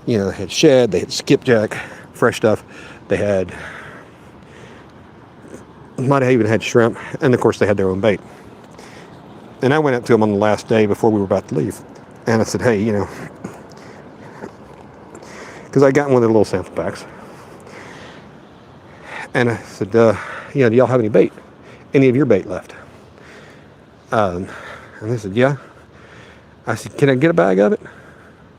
they had shad, they had skipjack, fresh stuff, they might have even had shrimp, and of course they had their own bait. And I went up to them on the last day before we were about to leave, and I said, hey, because I got one of their little sample packs, and I said, do y'all have any bait? Any of your bait left? And they said, yeah. I said, can I get a bag of it?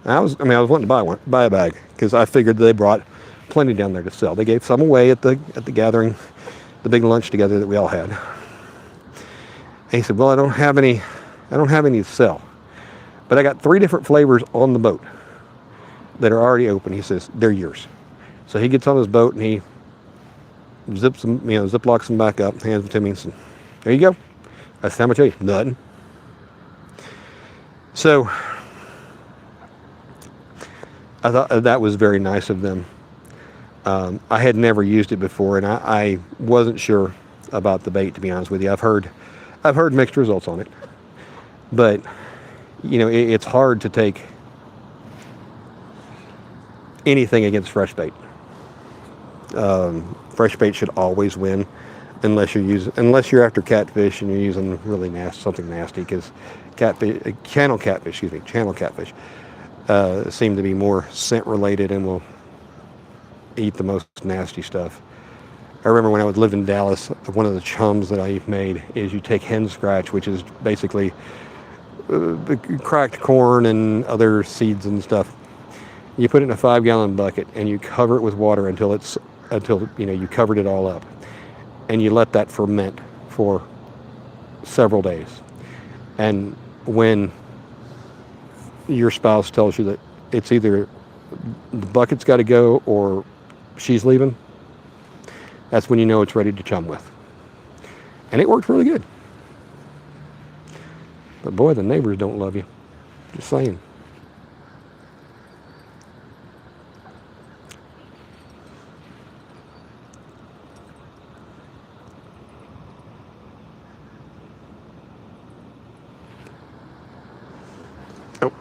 I was wanting to buy a bag, because I figured they brought plenty down there to sell. They gave some away at the gathering, the big lunch together that we all had. And he said, well, I don't have any to sell, but I got 3 different flavors on the boat that are already open. He says, they're yours. So he gets on his boat and he zips them, ziplocks them back up, hands them to me and says, there you go. I said, how much are you? Nothing. So I thought that was very nice of them. I had never used it before, and I wasn't sure about the bait, to be honest with you. I've heard mixed results on it, but it's hard to take anything against fresh bait. Fresh bait should always win, unless you're after catfish and you're using really something nasty, because channel catfish seem to be more scent related and will eat the most nasty stuff. I remember when I was living in Dallas, one of the chums that I made is you take hen scratch, which is basically cracked corn and other seeds and stuff. You put it in a 5-gallon bucket and you cover it with water until you covered it all up, and you let that ferment for several days. And when your spouse tells you that it's either the bucket's got to go or she's leaving, that's when you know it's ready to chum with. And it worked really good. But boy, the neighbors don't love you. Just saying. Oh,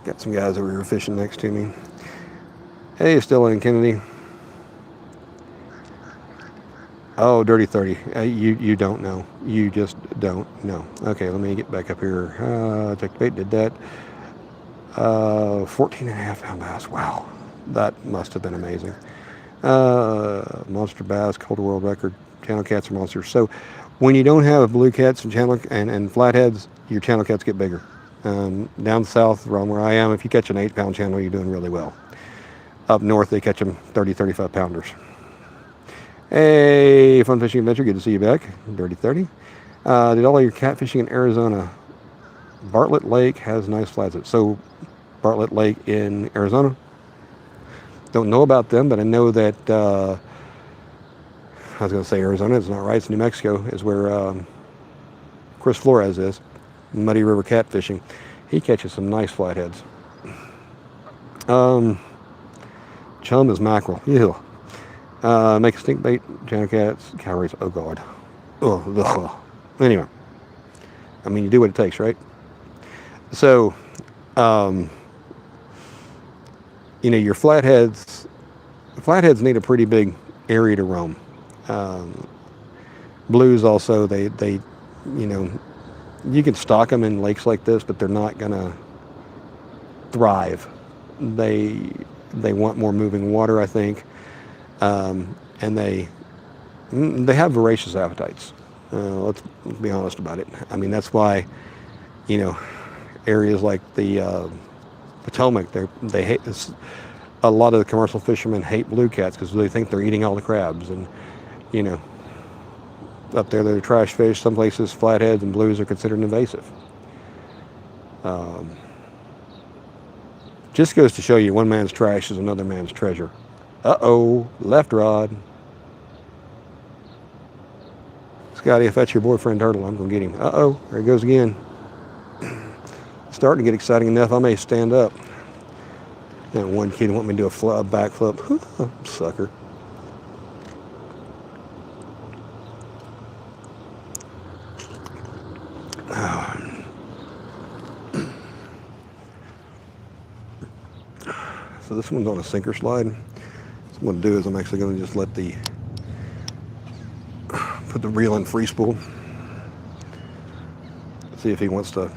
got some guys over here fishing next to me. Hey, still in Kennedy. Oh, Dirty 30. You don't know. You just don't know. Okay, let me get back up here. Check the bait, did that. 14.5 pound bass. Wow. That must have been amazing. Monster bass, Cold World record. Channel cats are monsters. So when you don't have blue cats and channel and flatheads, your channel cats get bigger. Down south, around where I am, if you catch an 8-pound channel, you're doing really well. Up north, they catch them 30, 35 pounders. Hey, Fun Fishing Adventure, good to see you back. Dirty 30. Did all your catfishing in Arizona? Bartlett Lake has nice flats. So, Bartlett Lake in Arizona. Don't know about them, but I know that, I was going to say Arizona, it's not right, it's New Mexico, is where Chris Flores is. Muddy River Catfishing. He catches some nice flatheads. Chum is mackerel. Ew. Make a stink bait, channel cats, calories. Oh, God. Ugh. Anyway, I mean, you do what it takes, right? So, um, your flatheads need a pretty big area to roam. Um, Blues also, you know, you can stock them in lakes like this, but they're not going to thrive. They, they want more moving water, I think. And they have voracious appetites. Let's be honest about it. I mean, that's why, you know, areas like the Potomac, they hate this. A lot of the commercial fishermen hate blue cats because they think they're eating all the crabs. And, you know, up there they're trash fish. Some places flatheads and blues are considered invasive. Um, just goes to show you one man's trash is another man's treasure. Uh-oh, left rod. Scotty, if that's your boyfriend Turtle, I'm going to get him. Uh-oh, there he goes again. Starting to get exciting enough, I may stand up. And one kid want me to do a backflip. Sucker. So this one's on a sinker slide. What I'm going to do is I'm actually going to just put the reel in free spool. See if he wants to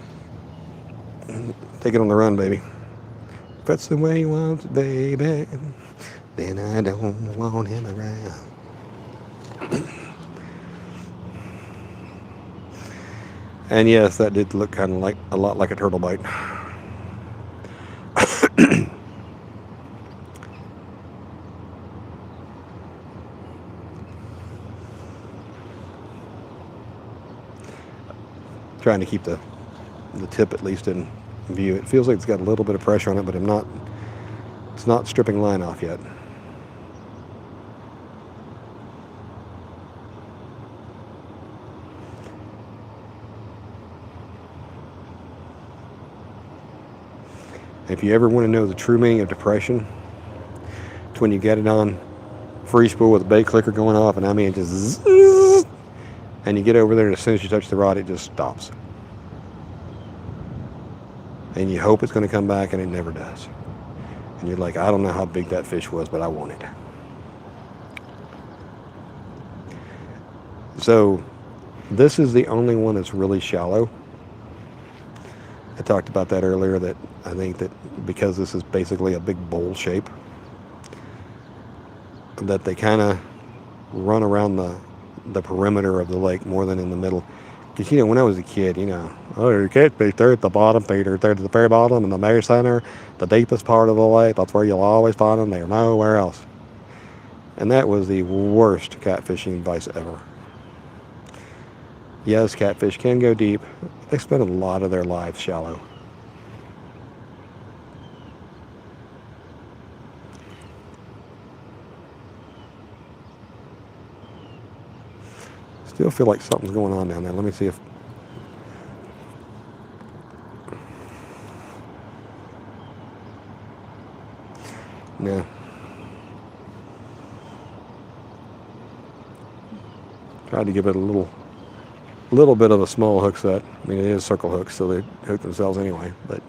take it on the run, baby. If that's the way he wants it, baby, then I don't want him around. And yes, that did look kind of like a lot like a turtle bite. Trying to keep the tip at least in view. It feels like it's got a little bit of pressure on it, but it's not stripping line off yet. If you ever want to know the true meaning of depression, it's when you get it on free spool with a bait clicker going off, and I mean it just zzz, and you get over there, and as soon as you touch the rod, it just stops. And you hope it's going to come back, and it never does. And you're like, I don't know how big that fish was, but I want it. So this is the only one that's really shallow. I talked about that earlier, that I think that because this is basically a big bowl shape, that they kind of run around the perimeter of the lake more than in the middle. Because, when I was a kid, oh, your catfish, they're at the bottom feeder, they're at the very bottom, in the very center, the deepest part of the lake, that's where you'll always find them, they're nowhere else. And that was the worst catfishing advice ever. Yes, catfish can go deep. They spend a lot of their lives shallow. Still feel like something's going on down there. Let me see if... No. Tried to give it a little bit of a small hook set. I mean, it is circle hooks, so they hook themselves anyway, but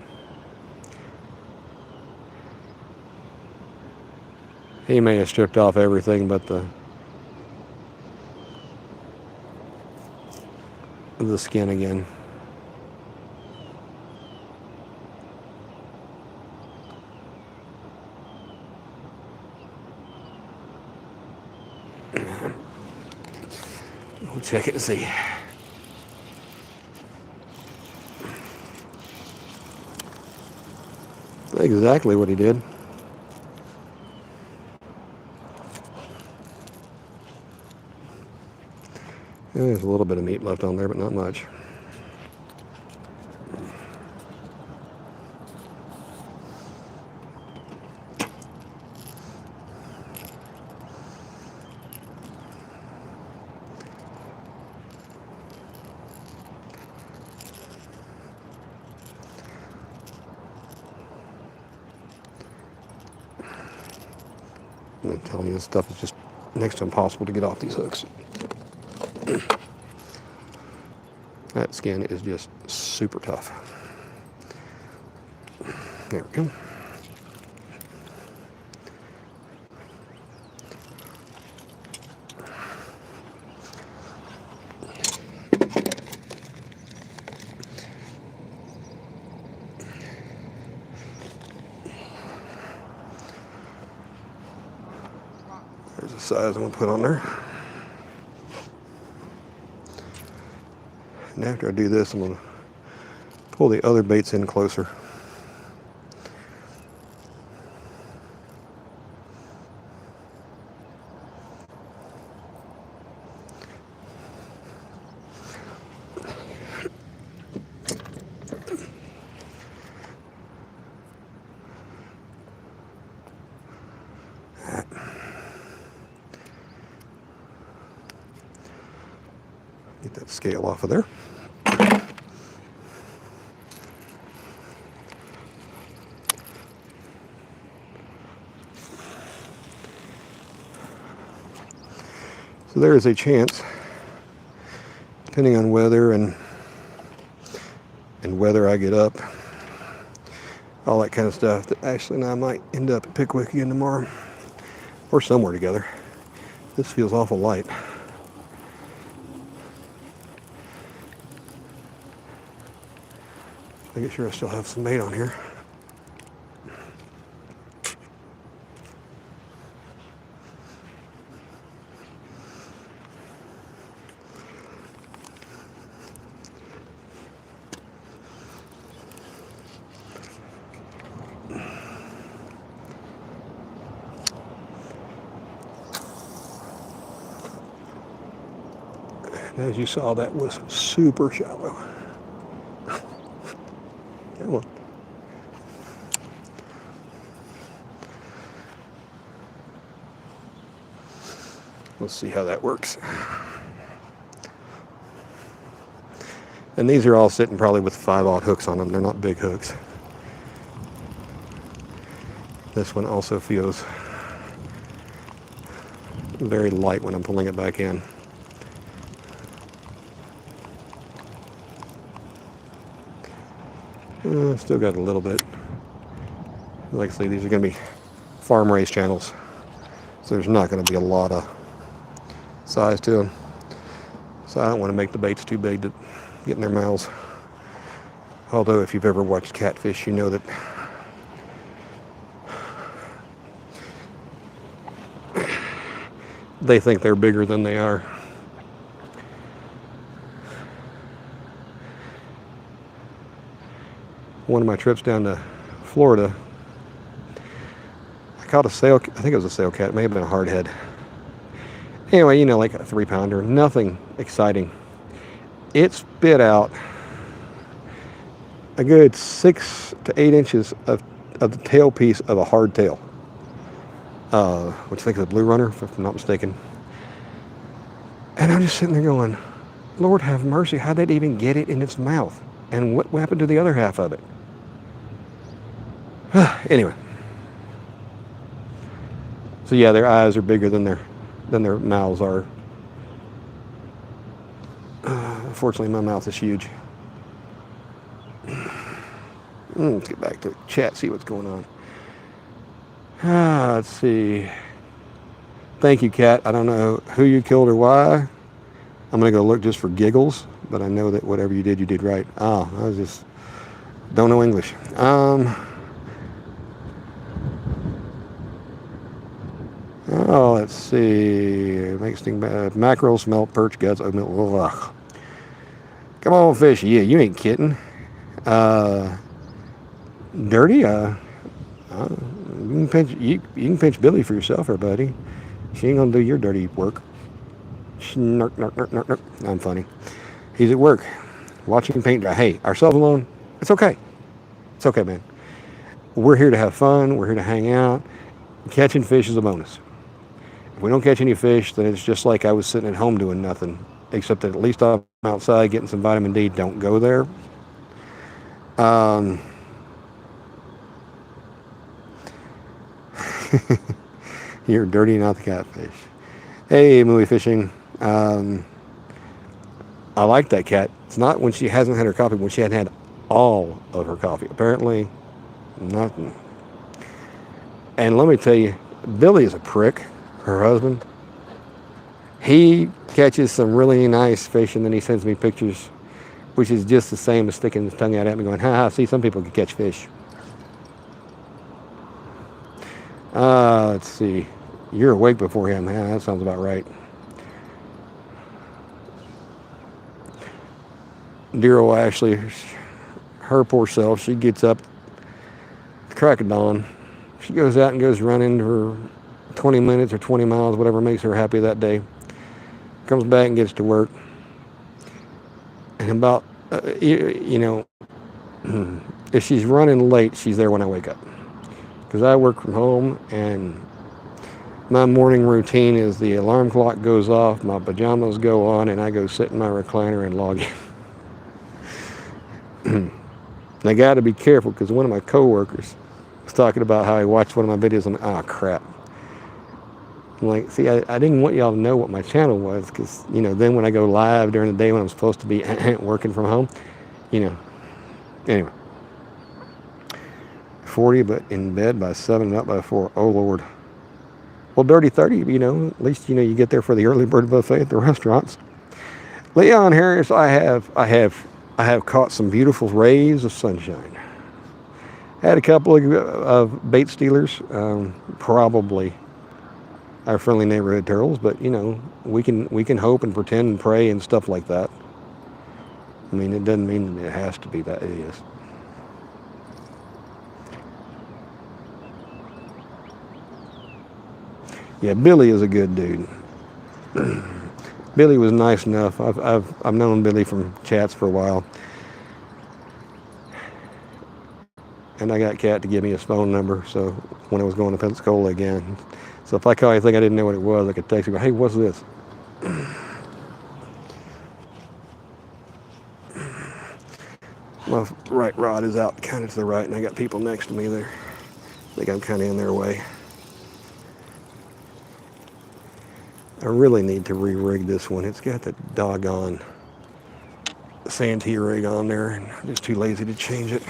he may have stripped off everything but the skin again. We'll check it and see. Exactly what he did. There's a little bit of meat left on there, but not much. I'm telling you, this stuff is just next to impossible to get off these hooks. That skin is just super tough. There we go. There's the size I'm going to put on there. And after I do this, I'm going to pull the other baits in closer. Get that scale off of there. So there is a chance, depending on weather and whether I get up, all that kind of stuff, that Ashley and I might end up at Pickwick again tomorrow, or somewhere together. This feels awful light. Making sure I still have some bait on here. And as you saw, that was super shallow. Come on. Let's see how that works. And these are all sitting probably with 5/0 hooks on them. They're not big hooks. This one also feels very light when I'm pulling it back in. Still got a little bit. Like I say, these are going to be farm raised channels, so there's not going to be a lot of size to them. So I don't want to make the baits too big to get in their mouths. Although if you've ever watched Catfish, you know that they think they're bigger than they are. One of my trips down to Florida, I caught a sail, I think it was a sail cat, it may have been a hardhead. Anyway, you know, like a 3-pounder, nothing exciting. It spit out a good 6 to 8 inches of the tail piece of a hardtail, which I think is a blue runner, if I'm not mistaken. And I'm just sitting there going, Lord have mercy, how'd that even get it in its mouth? And what happened to the other half of it? Anyway. So yeah, their eyes are bigger than their mouths are. Unfortunately, my mouth is huge. Let's get back to the chat, see what's going on. Let's see. Thank you, Kat. I don't know who you killed or why. I'm going to go look just for giggles, but I know that whatever you did right. I was just, don't know English. Let's see. Makes things bad. Mackerel, smelt, perch, guts, oatmeal. Ugh. Come on, fish. Yeah, you ain't kidding. Dirty? You can pinch Billy for yourself, there, buddy. She ain't gonna do your dirty work. Snark, nark, nark, nark, nark. I'm funny. He's at work, watching paint dry. Hey, ourselves alone, it's okay. It's okay, man. We're here to have fun. We're here to hang out. Catching fish is a bonus. If we don't catch any fish, then it's just like I was sitting at home doing nothing. Except that at least I'm outside getting some vitamin D. Don't go there. Um, you're dirtying out the catfish. Hey, movie fishing. I like that cat. It's not when she hasn't had her coffee, when she hadn't had all of her coffee. Apparently, nothing. And let me tell you, Billy is a prick, her husband. He catches some really nice fish and then he sends me pictures, which is just the same as sticking his tongue out at me going, ha, see, some people can catch fish. Let's see. You're awake before him. Yeah, that sounds about right. Dear old Ashley, her poor self, she gets up at the crack of dawn. She goes out and goes running for 20 minutes or 20 miles, whatever makes her happy that day. Comes back and gets to work. And about, if she's running late, she's there when I wake up. Because I work from home and my morning routine is the alarm clock goes off, my pajamas go on, and I go sit in my recliner and log in. And I got to be careful because one of my coworkers was talking about how he watched one of my videos. I'm like, oh, crap. I'm like, see, I didn't want y'all to know what my channel was because, then when I go live during the day when I'm supposed to be working from home, Anyway. 40, but in bed by 7 and up by 4. Oh, Lord. Well, dirty 30, at least, you get there for the early bird buffet at the restaurants. Leon Harris, I have caught some beautiful rays of sunshine. Had a couple of bait stealers, probably our friendly neighborhood turtles, but we can hope and pretend and pray and stuff like that. I mean, it doesn't mean it has to be that it is. Yeah, Billy is a good dude. Billy was nice enough. I've known Billy from chats for a while. And I got Kat to give me his phone number, so when I was going to Pensacola again. So if I call anything I didn't know what it was, I could text him, hey, what's this? My right rod is out kind of to the right, and I got people next to me there. I think I'm kind of in their way. I really need to re-rig this one. It's got the doggone Santee rig on there, and I'm just too lazy to change it.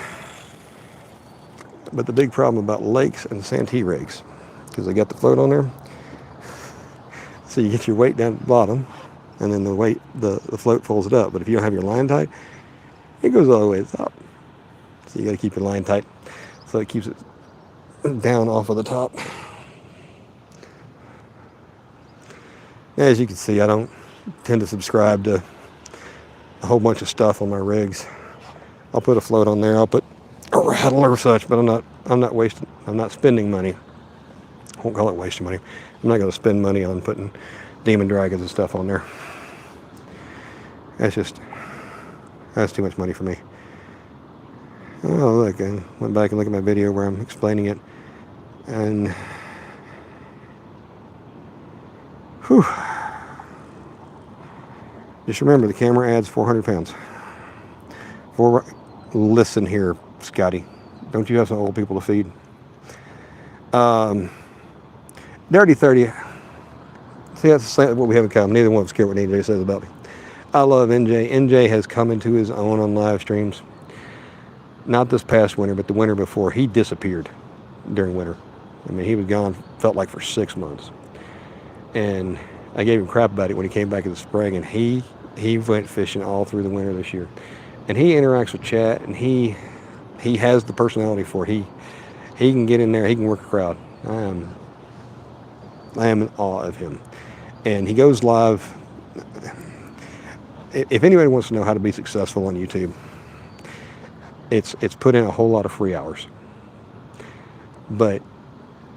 But the big problem about lakes and Santee rigs, because they got the float on there, so you get your weight down at the bottom, and then the float pulls it up. But if you don't have your line tight, it goes all the way to the top. So you got to keep your line tight, so it keeps it down off of the top. As you can see, I don't tend to subscribe to a whole bunch of stuff on my rigs. I'll put a float on there. I'll put a rattle or such, but I'm not spending money. I won't call it wasting money. I'm not going to spend money on putting demon dragons and stuff on there. That's too much money for me. Oh, look, I went back and looked at my video where I'm explaining it, and whew. Just remember, the camera adds 400 pounds. Listen here, Scotty. Don't you have some old people to feed? Dirty 30. See, that's what we have in common. Neither one of us care what NJ says about me. I love NJ. NJ has come into his own on live streams. Not this past winter, but the winter before. He disappeared during winter. I mean, he was gone, felt like for 6 months. And I gave him crap about it when he came back in the spring, and he went fishing all through the winter this year. And he interacts with chat, and he has the personality for it. He can get in there, he can work a crowd. I am in awe of him. And he goes live. If anybody wants to know how to be successful on YouTube, it's put in a whole lot of free hours. But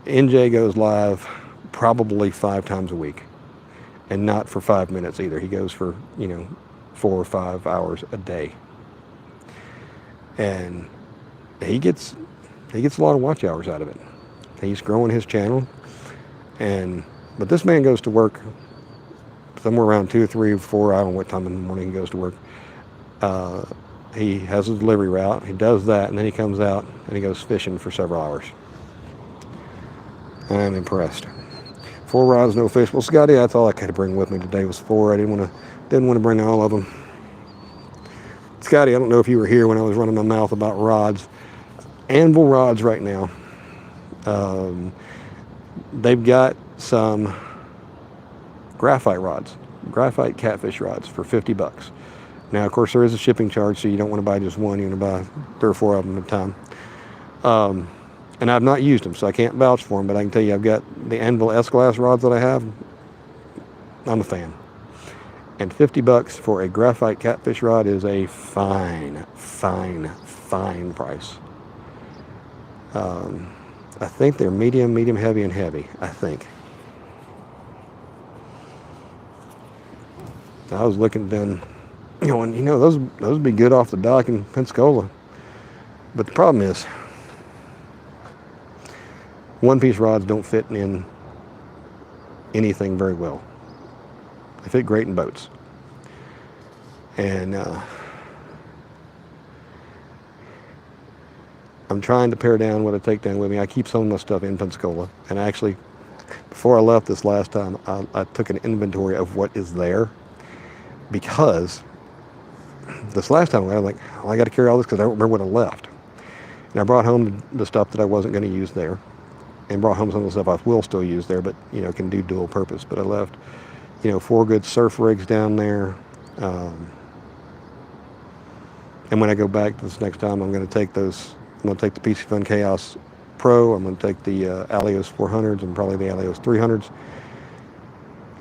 NJ goes live probably 5 times a week. and not for 5 minutes either. He goes for 4 or 5 hours a day, and he gets he gets a lot of watch hours out of it. He's growing his channel, and but this man goes to work somewhere around 2, 3, 4. I don't know what time in the morning he goes to work. Uh, he has a delivery route. He does that, and then he comes out and he goes fishing for several hours. I'm impressed. 4 rods, no fish. Well, Scotty, that's all I could bring with me today was 4. I didn't want to bring all of them. Scotty, I don't know if you were here when I was running my mouth about rods. Anvil rods right now. They've got some graphite rods, graphite catfish rods for $50. Now, of course, there is a shipping charge, so you don't want to buy just one. You want to buy 3 or 4 of them at a time. And I've not used them, so I can't vouch for them, but I can tell you I've got the Anvil S-Glass rods that I have. I'm a fan. And $50 for a graphite catfish rod is a fine price. I think they're medium, heavy, and heavy, I think. I was looking then, going, those would be good off the dock in Pensacola. But the problem is, one-piece rods don't fit in anything very well. They fit great in boats. And I'm trying to pare down what I take down with me. I keep some of my stuff in Pensacola. And actually, before I left this last time, I took an inventory of what is there. Because this last time I was like, well, I got to carry all this because I don't remember what I left. And I brought home the stuff that I wasn't going to use there. And brought home some of the stuff I will still use there, but, can do dual purpose. But I left, 4 good surf rigs down there. And when I go back this next time, I'm going to take those. I'm going to take the PC Fun Chaos Pro. I'm going to take the Alios 400s and probably the Alios 300s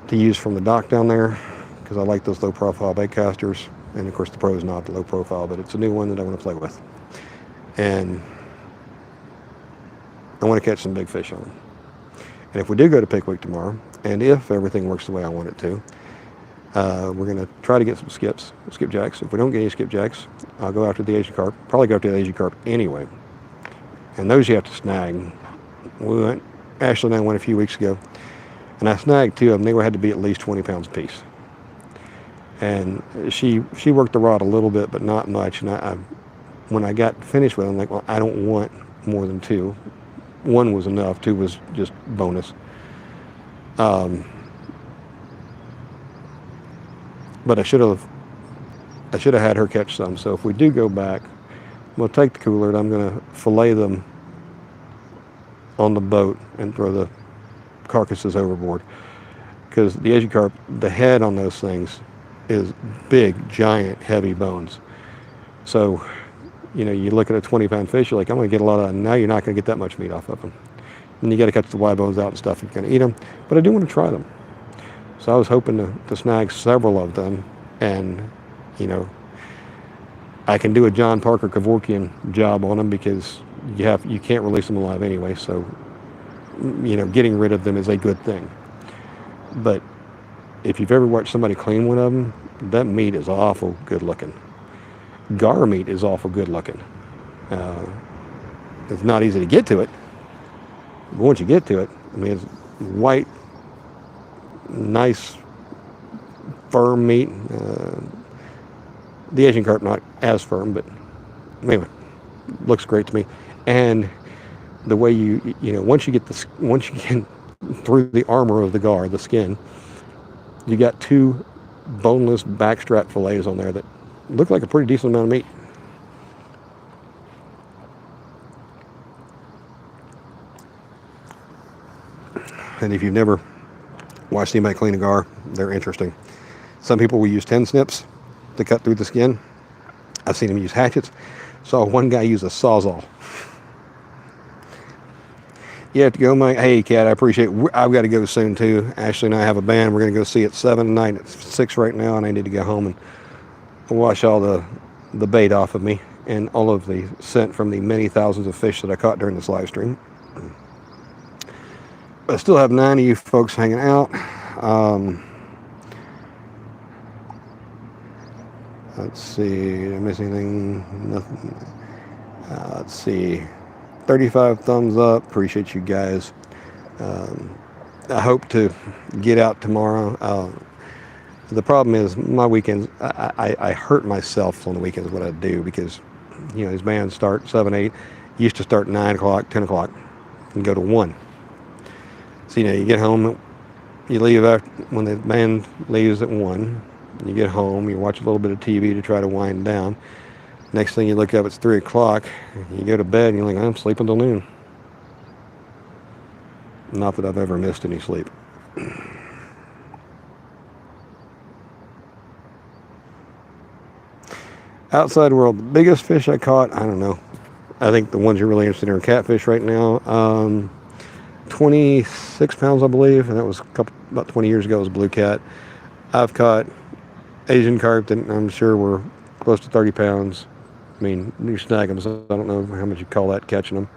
to use from the dock down there, because I like those low-profile bait casters. And, of course, the Pro is not the low profile, but it's a new one that I want to play with. And I want to catch some big fish on them. And if we do go to Pickwick tomorrow, and if everything works the way I want it to, we're going to try to get some skipjacks. If we don't get any skipjacks, I'll go after the Asian carp. Probably go after the Asian carp anyway. And those you have to snag. Ashley and I went a few weeks ago, and I snagged 2 of them. They had to be at least 20 pounds apiece. And she worked the rod a little bit, but not much. And when I got finished with it, I'm like, well, I don't want more than 2. 1 was enough. 2 was just bonus. But I should have had her catch some. So if we do go back, we'll take the cooler and I'm going to fillet them on the boat and throw the carcasses overboard. Because the Asian carp, the head on those things is big, giant, heavy bones. So, you look at a 20-pound fish, you're like, I'm going to get a lot of them. Now you're not going to get that much meat off of them. And you got to catch the wide bones out and stuff if you're going to eat them. But I do want to try them. So I was hoping to snag several of them. And, I can do a John Parker Kevorkian job on them because you can't release them alive anyway. So, getting rid of them is a good thing. But if you've ever watched somebody clean one of them, that meat is awful good looking. Gar meat is awful good looking. It's not easy to get to it. But once you get to it, it's white, nice, firm meat. The Asian carp not as firm, but anyway, looks great to me. And the way once you get through the armor of the gar, the skin, you got 2 boneless backstrap fillets on there that look like a pretty decent amount of meat. And if you've never watched anybody clean a gar, they're interesting. Some people will use 10 snips to cut through the skin. I've seen them use hatchets. Saw one guy use a sawzall. You have to go, Mike. Hey, Kat, I appreciate it. I've got to go soon, too. Ashley and I have a band. We're going to go see at 7 tonight. It's 6 right now, and I need to go home and wash all the bait off of me and all of the scent from the many thousands of fish that I caught during this live stream. I still have 9 of you folks hanging out. Let's see, did I miss anything? Nothing. Let's see, 35 thumbs up. Appreciate you guys. Um, I hope to get out tomorrow. The problem is my weekends. I hurt myself on the weekends. What I do because these bands start 7, 8. Used to start 9 o'clock, 10 o'clock, and go to 1. So you get home, you leave after when the band leaves at 1. You get home, you watch a little bit of TV to try to wind down. Next thing you look up, it's 3 o'clock. You go to bed and you're like, I'm sleeping till noon. Not that I've ever missed any sleep. Outside world, the biggest fish I caught, I don't know. I think the ones you're really interested in are catfish right now. 26 pounds, I believe, and that was about 20 years ago. It was a blue cat. I've caught Asian carp that I'm sure were close to 30 pounds. I mean, you snag them, so I don't know how much you call that catching them.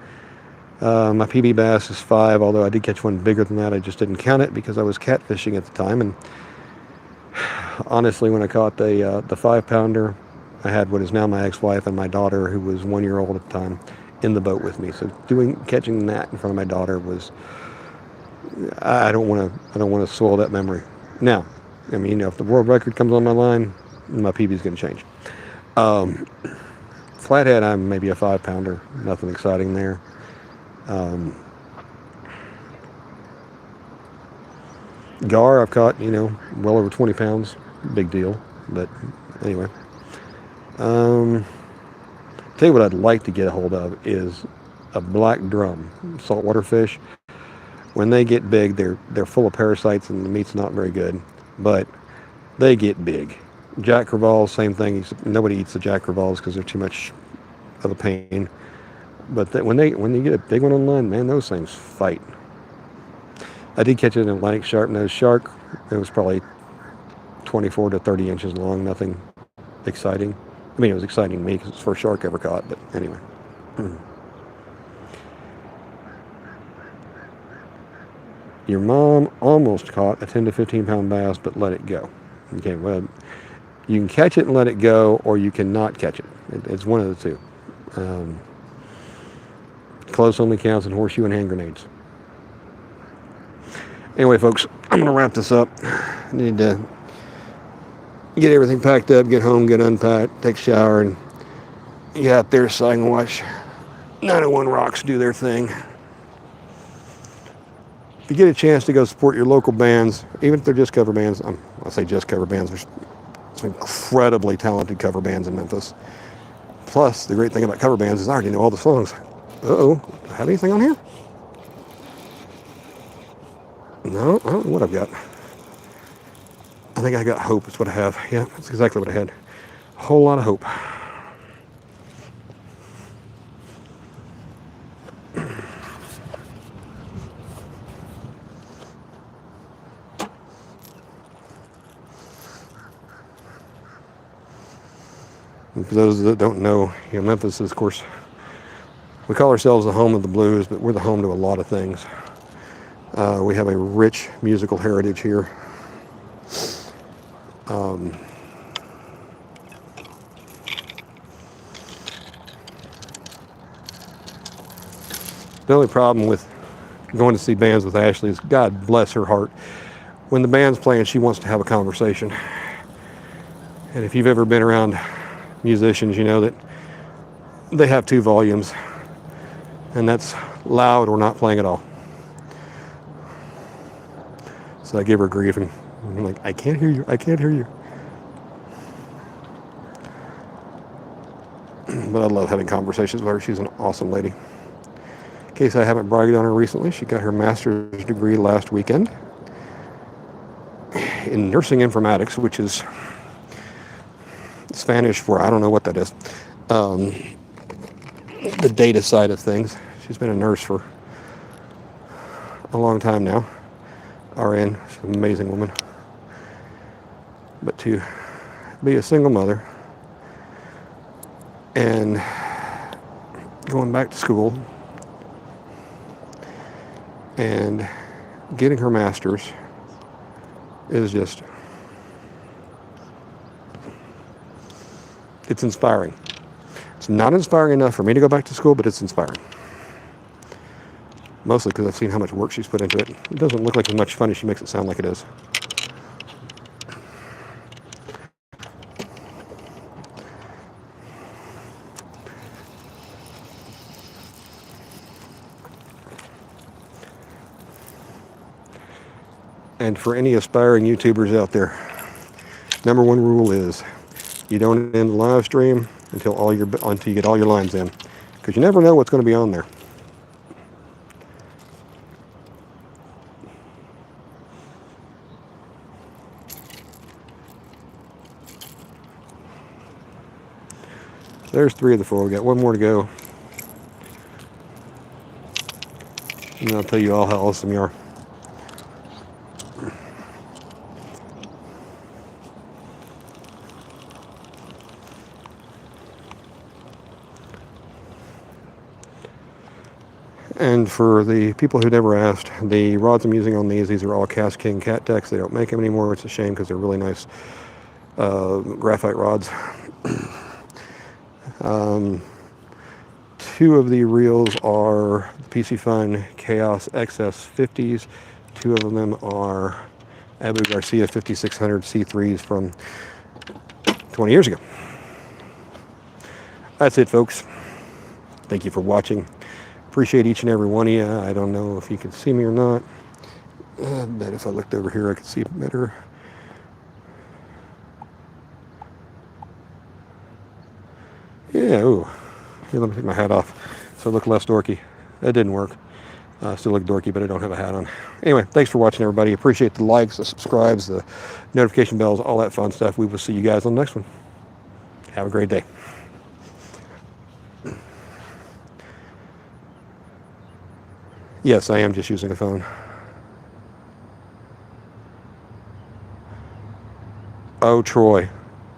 My PB bass is 5, although I did catch one bigger than that. I just didn't count it because I was catfishing at the time. And honestly, when I caught the 5-pounder, I had what is now my ex-wife and my daughter, who was 1 year old at the time, in the boat with me. So catching that in front of my daughter was, I don't want to swallow that memory. Now, I mean, if the world record comes on my line, my PB is going to change. Flathead, I'm maybe a 5-pounder. Nothing exciting there. Gar, I've caught, well over 20 pounds. Big deal. But anyway. Tell you what I'd like to get a hold of is a black drum saltwater fish. When they get big, they're full of parasites and the meat's not very good, but they get big. Jack crevalles, same thing. Nobody eats the jack crevalles because they're too much of a pain. But when you get a big one on line, man, those things fight. I did catch an Atlantic sharp-nosed shark. It was probably 24 to 30 inches long. Nothing exciting. I mean, it was exciting to me because it's the first shark I ever caught. But anyway. Your mom almost caught a 10 to 15 pound bass, but let it go. Okay, well, you can catch it and let it go, or you cannot catch it. It's one of the two. Close only counts in horseshoe and hand grenades. Anyway, folks, I'm going to wrap this up. I need to get everything packed up, get home, get unpacked, take a shower, and get out there so I can watch 901 Rocks do their thing. If you get a chance to go support your local bands, even if they're just cover bands, I say just cover bands, there's some incredibly talented cover bands in Memphis. Plus, the great thing about cover bands is I already know all the songs. Uh-oh, do I have anything on here? No, I don't know what I've got. I think I got hope, is what I have. Yeah, that's exactly what I had. A whole lot of hope. And for those that don't know, Memphis is, of course, we call ourselves the home of the blues, but we're the home to a lot of things. We have a rich musical heritage here. The only problem with going to see bands with Ashley is, God bless her heart, when the band's playing, she wants to have a conversation. And if you've ever been around musicians, you know that they have 2 volumes, and that's loud or not playing at all. So I give her grief, and I'm like, I can't hear you, I can't hear you. But I love having conversations with her. She's an awesome lady. In case I haven't bragged on her recently, she got her master's degree last weekend in nursing informatics, which is Spanish for, I don't know what that is. The data side of things. She's been a nurse for a long time now. RN, she's an amazing woman. But to be a single mother and going back to school and getting her master's is just, It's inspiring. It's not inspiring enough for me to go back to school, but it's inspiring. Mostly because I've seen how much work she's put into it. It doesn't look like as much fun as she makes it sound like it is. And for any aspiring YouTubers out there, number one rule is you don't end the live stream until you get all your lines in, because you never know what's going to be on there. There's 3 of the 4. We got 1 more to go, and I'll tell you all how awesome you are. And for the people who never asked, the rods I'm using on these are all Cast King Cat Decks. They don't make them anymore. It's a shame because they're really nice graphite rods. 2 of the reels are PC Fun Chaos XS 50s. 2 of them are Abu Garcia 5600 C3s from 20 years ago. That's it, folks. Thank you for watching. Appreciate each and every one of you. I don't know if you can see me or not. I bet if I looked over here, I could see it better. Yeah, ooh. Here, let me take my hat off so I look less dorky. That didn't work. I still look dorky, but I don't have a hat on. Anyway, thanks for watching, everybody. Appreciate the likes, the subscribes, the notification bells, all that fun stuff. We will see you guys on the next one. Have a great day. Yes, I am just using a phone. Oh, Troy.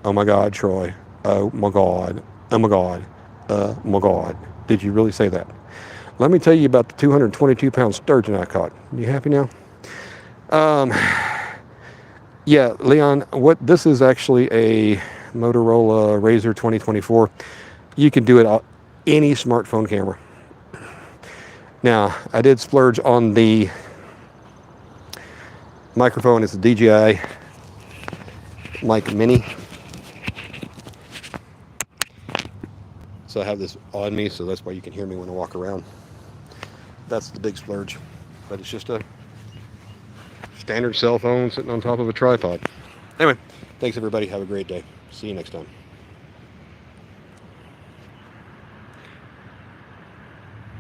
Oh, my God, Troy. Oh, my God. Oh, my God. My God. Did you really say that? Let me tell you about the 222-pound sturgeon I caught. You happy now? Yeah, Leon, this is actually a Motorola Razr 2024. You can do it on any smartphone camera. Now, I did splurge on the microphone. It's a DJI Mic Mini. So I have this on me, so that's why you can hear me when I walk around. That's the big splurge. But it's just a standard cell phone sitting on top of a tripod. Anyway, thanks everybody. Have a great day. See you next time.